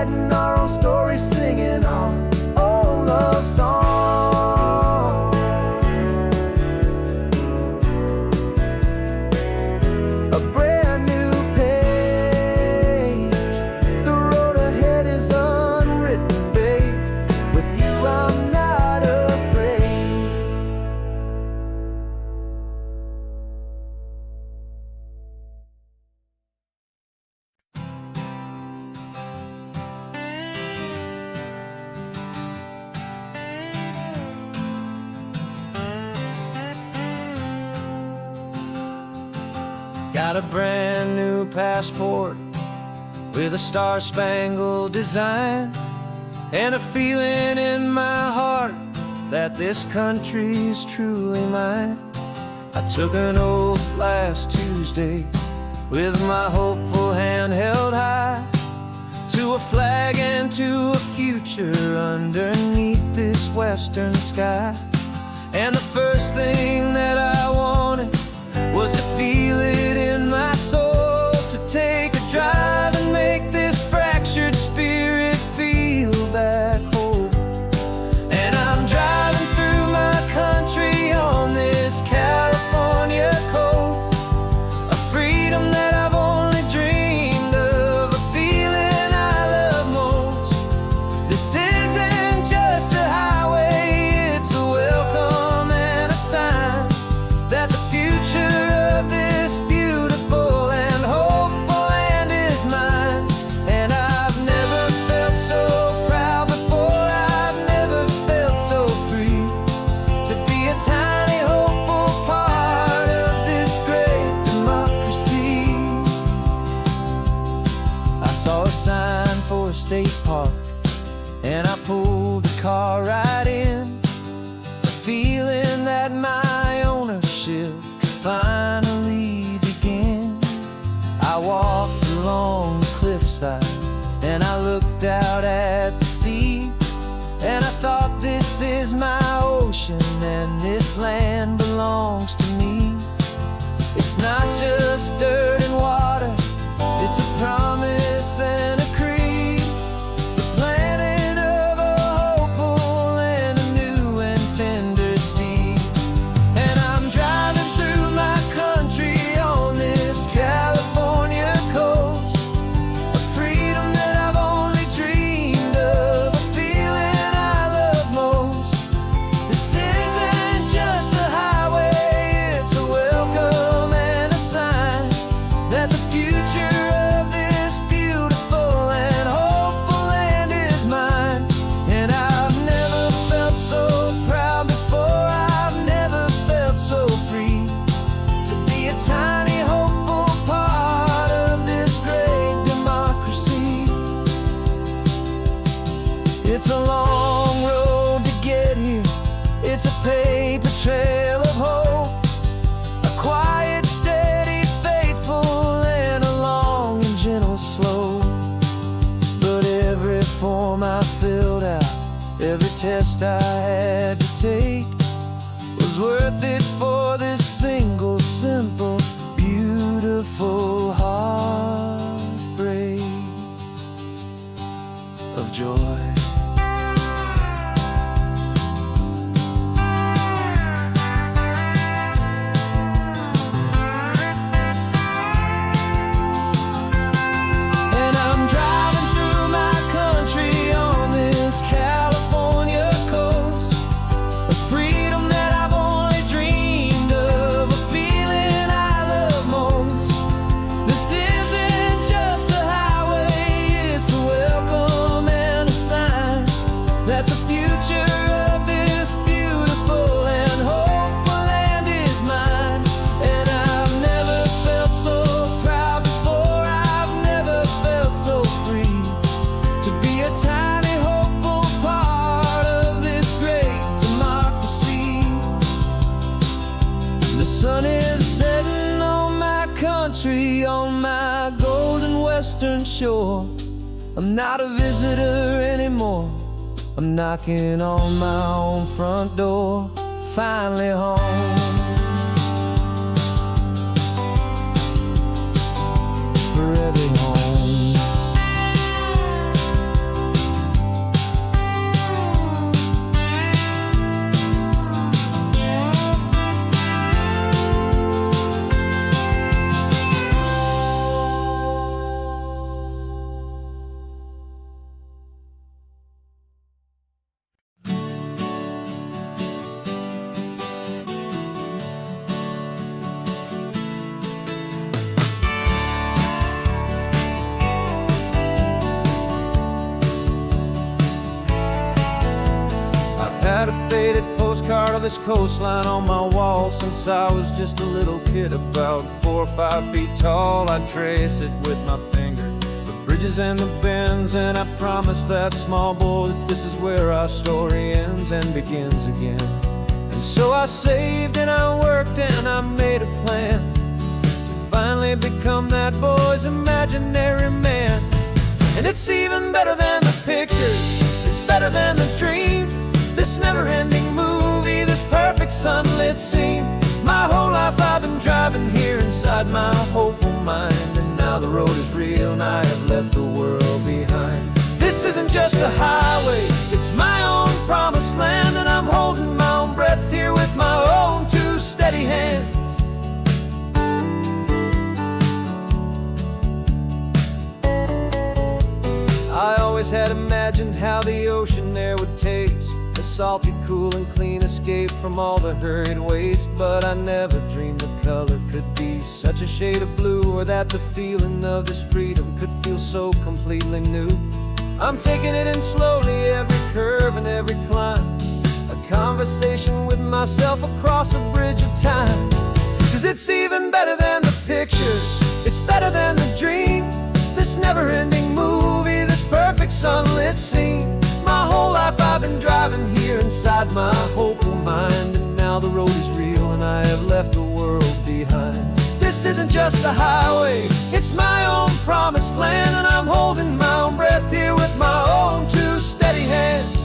writing our own stories, singing our own love song. A brand new page, the road ahead is unwritten, babe. With you I'm not afraid. Got a brand new passport with a star-spangled design, and a feeling in my heart that this country's truly mine. I took an oath last Tuesday with my hopeful hand held high, to a flag and to a future underneath this western sky. And the first thing that I wanted was to feel it in my soul, to take a drive and make this fractured spirit feel back home. And I'm driving through my country on this California coast, a freedom that I've only dreamed of, a feeling I love most. This isn't just a highway, it's a welcome and a sign that the future of this beautiful and hopeful land is mine. And I've never felt so proud before, I've never felt so free, to be a tiny hopeful part of this great democracy. I saw a sign for a state park, and I pulled the car right in, a feeling that my ownership could finally begin. I walked along the cliffside and I looked out at the sea, and I thought, this is my ocean and this land belongs to me. It's not just dirt and water, it's a promise and a creed, the planting of a hopeful and a new and tender seed. And I'm driving through my country on this California coast, a freedom that I've only dreamed of, a feeling I love most. This isn't just a highway, it's a welcome and a sign that the future of this beautiful and hopeful land is mine. And I've never felt so proud before, I've never felt so free, to be a tiny hopeful part of this great democracy. It's a long road to get here, it's a paper trail of hope, a quiet, steady, faithful, and a long and gentle slope. But every form I filled out, every test I had to take, was worth it for this single, simple, beautiful heartbreak of joy. And I'm driving through my country on this California coast, a freedom that I've only dreamed of, a feeling I love most. This isn't just a highway, it's a welcome and a sign that the future of this beautiful and hopeful land is mine. And I've never felt so proud before, I've never felt so free, to be a tiny hopeful part of this great democracy. The sun is setting on my country, on my golden western shore. I'm not a visitor anymore, I'm knocking on my own front door, finally home. For every home. had a faded postcard of this coastline on my wall since I was just a little kid, about 4 or 5 feet tall. I'd trace it with my finger, the bridges and the bends, and I promised that small boy that this is where our story ends and begins again. And so I saved and I worked and I made a plan to finally become that boy's imaginary man. And it's even better than the pictures, it's better than the dream, this never-ending movie, this perfect sunlit scene. My whole life I've been driving here inside my hopeful mind, and now the road is real and I have left the world behind. This isn't just a highway, it's my own promised land, and I'm holding my own breath here with my own 2 steady hands. I always had imagined how the ocean there would taste, a salty, cool and clean escape from all the hurried waste. But I never dreamed the color could be such a shade of blue, or that the feeling of this freedom could feel so completely new. I'm taking it in slowly, every curve and every climb, a conversation with myself across a bridge of time. 'Cause it's even better than the pictures, it's better than the dream, this never-ending movie, this perfect sunlit scene. My whole life I've been driving here inside my hopeful mind, and now the road is real and I have left the world behind. This isn't just a highway, it's my own promised land, and I'm holding my own breath here with my own 2 steady hands.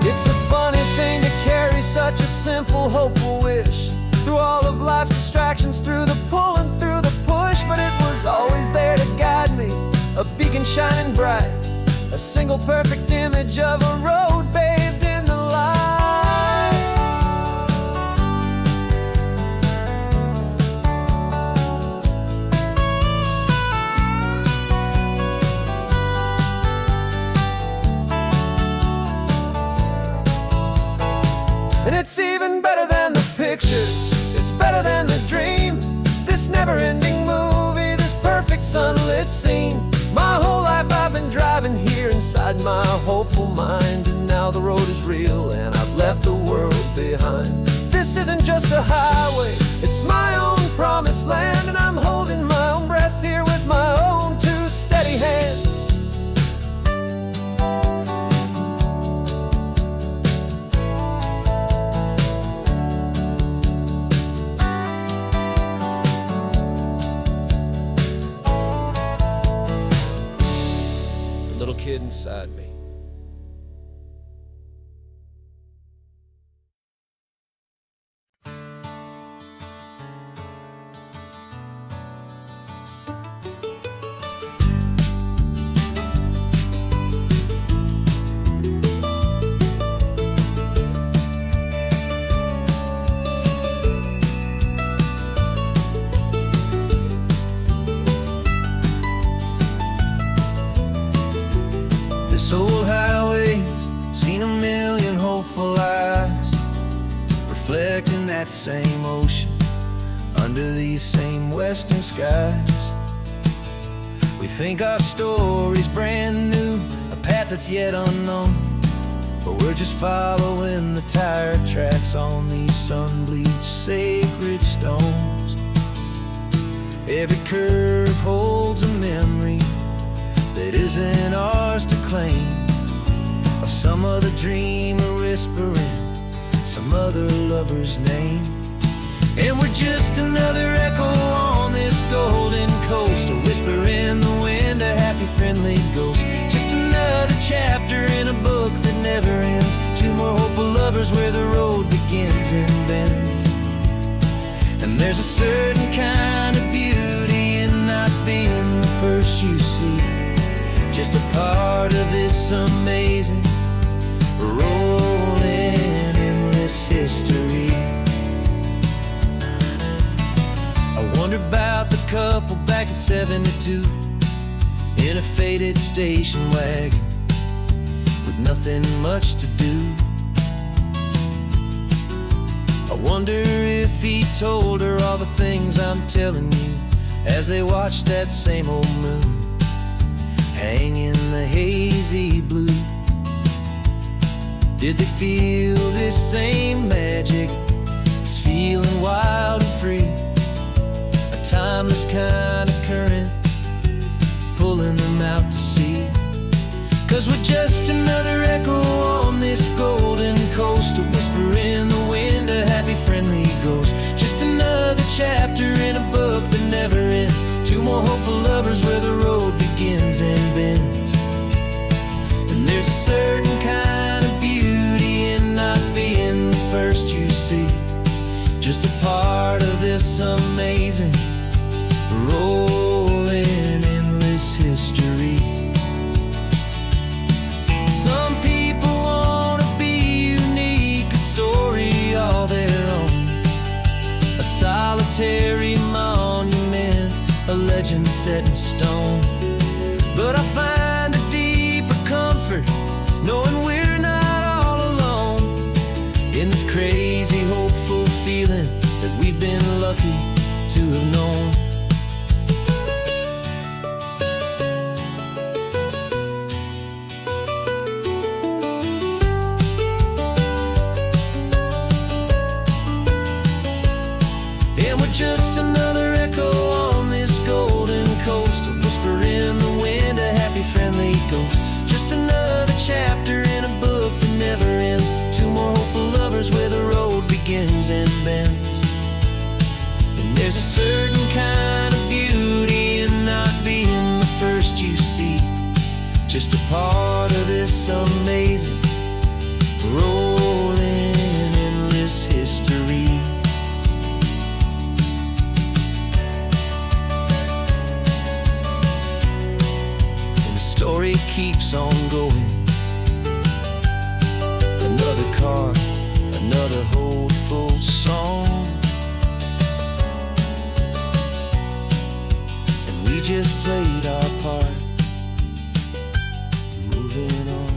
It's a funny thing to carry such a simple, hopeful wish through all of life's distractions, through the pull and through the push, but it was always there to guide me, a beacon shining bright, a single perfect image of a road bathed in the light. And it's even better than the pictures, it's better than the dream, this never-ending movie, this perfect sunlit scene. My whole life I've been driving here inside my hopeful mind, and now the road is real and I've left the world behind. This isn't just a highway, it's my own promised land, and I'm holding my own breath here with my own 2 steady hands. Little kid inside me. This old highway's seen a million hopeful eyes, reflecting that same ocean under these same western skies. We think our story's brand new, a path that's yet unknown, but we're just following the tire tracks on these sun-bleached sacred stones. Every curve holds a memory that isn't ours to claim, of some other dreamer whispering some other lover's name. And we're just another echo on this golden coast, a whisper in the wind, a happy friendly ghost. Just another chapter in a book that never ends, 2 more hopeful lovers where the road begins and bends. And there's a certain kind of beauty in not being the first you see, just a part of this amazing, rolling, endless history. I wonder about the couple back in '72 in a faded station wagon with nothing much to do. I wonder if he told her all the things I'm telling you as they watched that same old moon hang in the hazy blue. did they feel this same magic? It's feeling wild and free, a timeless kind of current pulling them out to sea. 'Cause we're just another echo on this golden coast, a whisper in the wind, a happy friendly ghost. Just another chapter in a book that never ends, two more hopeful lovers where the road begins and bends. And there's a certain kind of beauty in not being the first you see, just a part of this amazing rolling endless history. Some people want to be unique, a story all their own, a solitary monument, a legend set in stone. But I find a deeper comfort knowing we're not all alone in this crazy, hopeful feeling that we've been lucky to have known. And we're just another echo on this golden coast, a whisper in the wind, a happy friendly ghost. Just another chapter in a book that never ends, two more hopeful lovers where the road begins and bends. And there's a certain kind of beauty in not being the first you see, just a part of this amazing rolling endless history. Story keeps on going. Another card, another hopeful song, and we just played our part, moving on.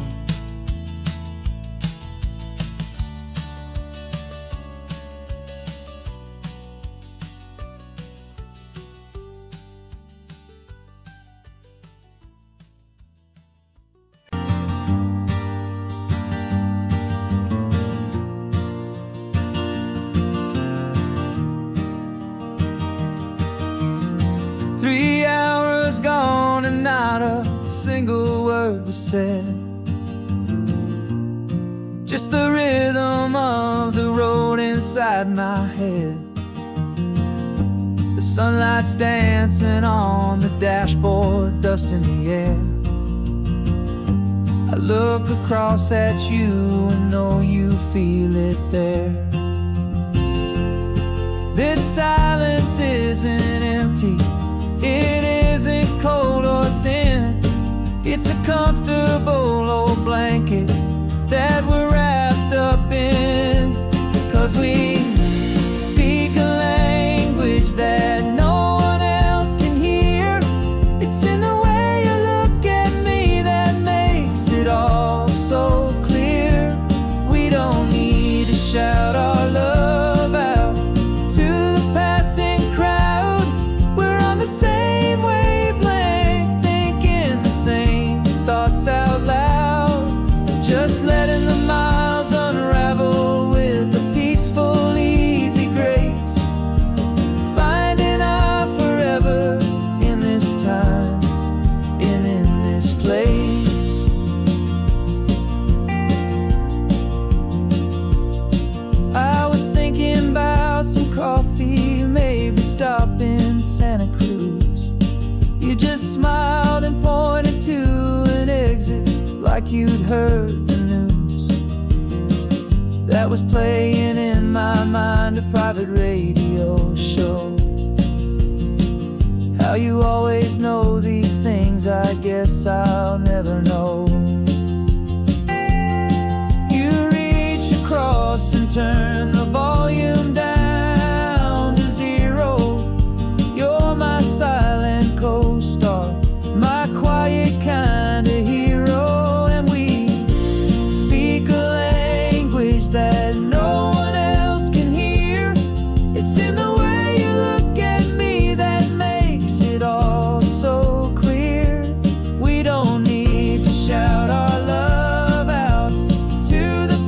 Gone and not a single word was said, just the rhythm of the road inside my head. The sunlight's dancing on the dashboard, dust in the air. I look across at you and know you feel it there. This silence isn't empty, it isn't cold or thin. It's a comfortable old blanket that we're wrapped up in. 'Cause we speak a language that no one else can hear. It's in the way you look at me that makes it all so clear. We don't need to shout our love out to the passing crowd. We're on the same wavelength, thinking the same thoughts out loud, just letting the miles unravel with a peaceful, easy grace, finding our forever in this time and in this place. I was thinking about some coffee, maybe stop in Santa Cruz. You just smiled and pointed to an exit like you'd heard the news. That was playing in my mind, a private radio show. How you always know these things, I guess I'll never know. You reach across and turn the volume down to zero. You're my silent co-star, my quiet kind of hero. And we speak a language that no one else can hear. It's in the way you look at me that makes it all so clear. We don't need to shout our love out to the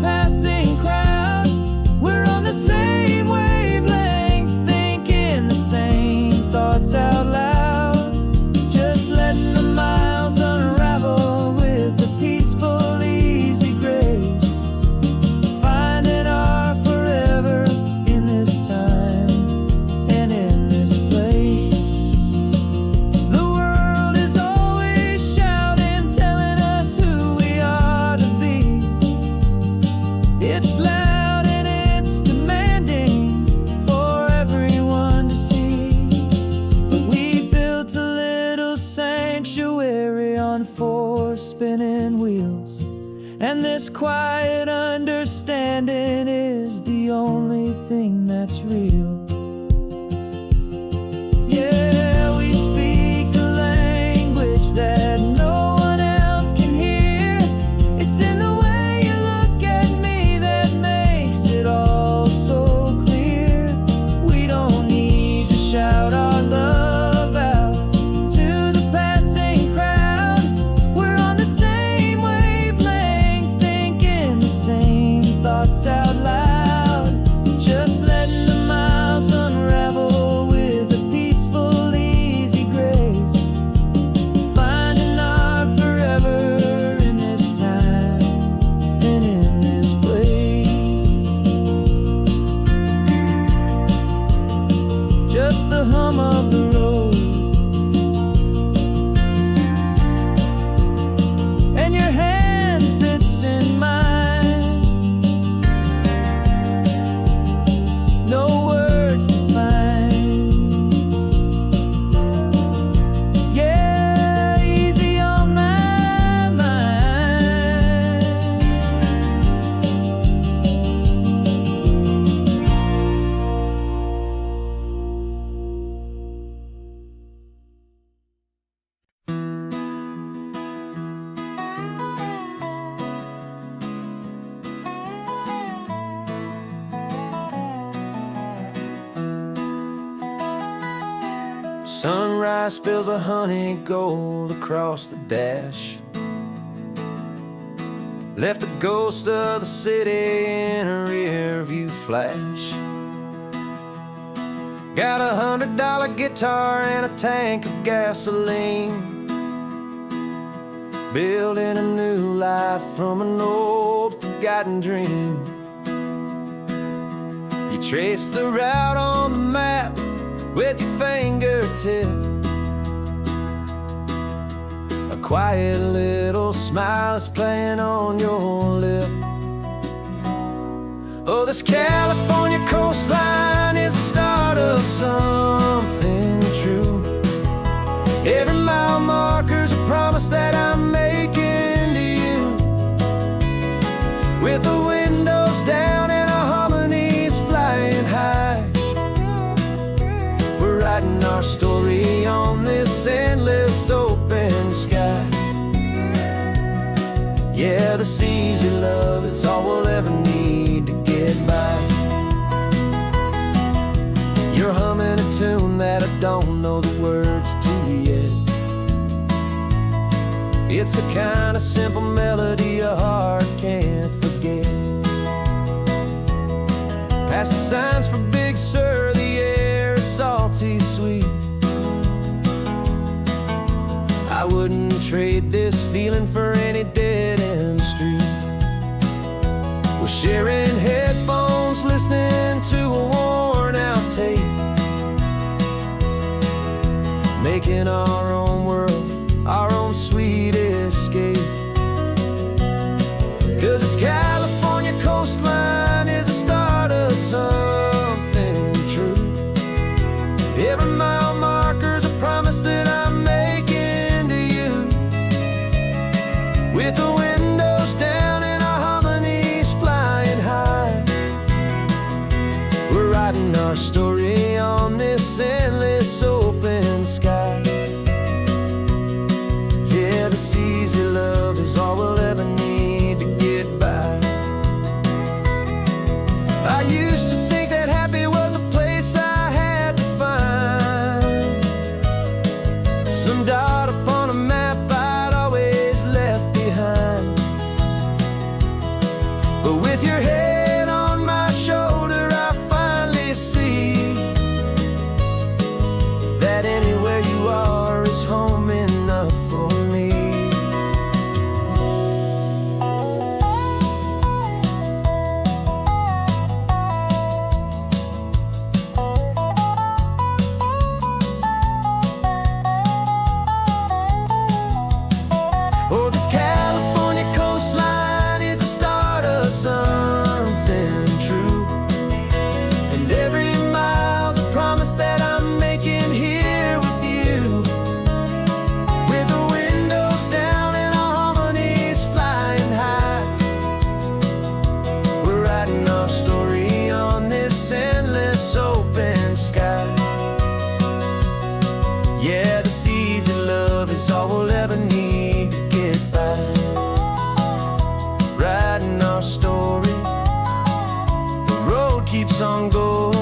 on four spinning wheels, and this quiet understanding is the only thing that's real. Yeah, we speak a language that no one else can hear. It's in the way you look at me that makes it all so clear. We don't need to shout our love out to the passing crowd. We're on the same wavelength, thinking the same thoughts out loud. Just letting the miles unravel with a peaceful, easy grace. Finding our forever in this time and in this place. Just the hum of the road and your hand fits in mine. No words to find. Yeah, easy on my mind. Sunrise spills a honey gold across the dash. Left the ghost of the city in a rear view flash. Got $100 guitar and a tank of gasoline. Building a new life from an old forgotten dream. You trace the route on the map with your fingertip. A quiet little smile is playing on your lip. Oh, this California coastline is the start of something true. Every mile marker's a promise that I'm making to you. With the windows down and our harmonies flying high, we're writing our story on this endless open sky. Yeah, this easy love is all we'll ever need to get by. You're humming a tune that I don't know the words to yet. It's the kind of simple melody a heart can't forget. Past the signs for Big Sur, the air is salty sweet. I wouldn't trade this feeling for any dead-end street. We're sharing headphones, listening to a worn-out tape, making our own world, our own sweet escape. 'Cause this California coastline is the start of something true. Every mile marker's a promise that I'm making to you. With the windows down and our harmonies flying high, we're writing our story on this endless open sky. Yeah, this easy love is all we'll ever need to get by. I used to think that happy was a place I had to find, some dot upon a map I'd always left behind. But with your head on my shoulder, I finally see that anywhere you are is home enough for me. keeps on going.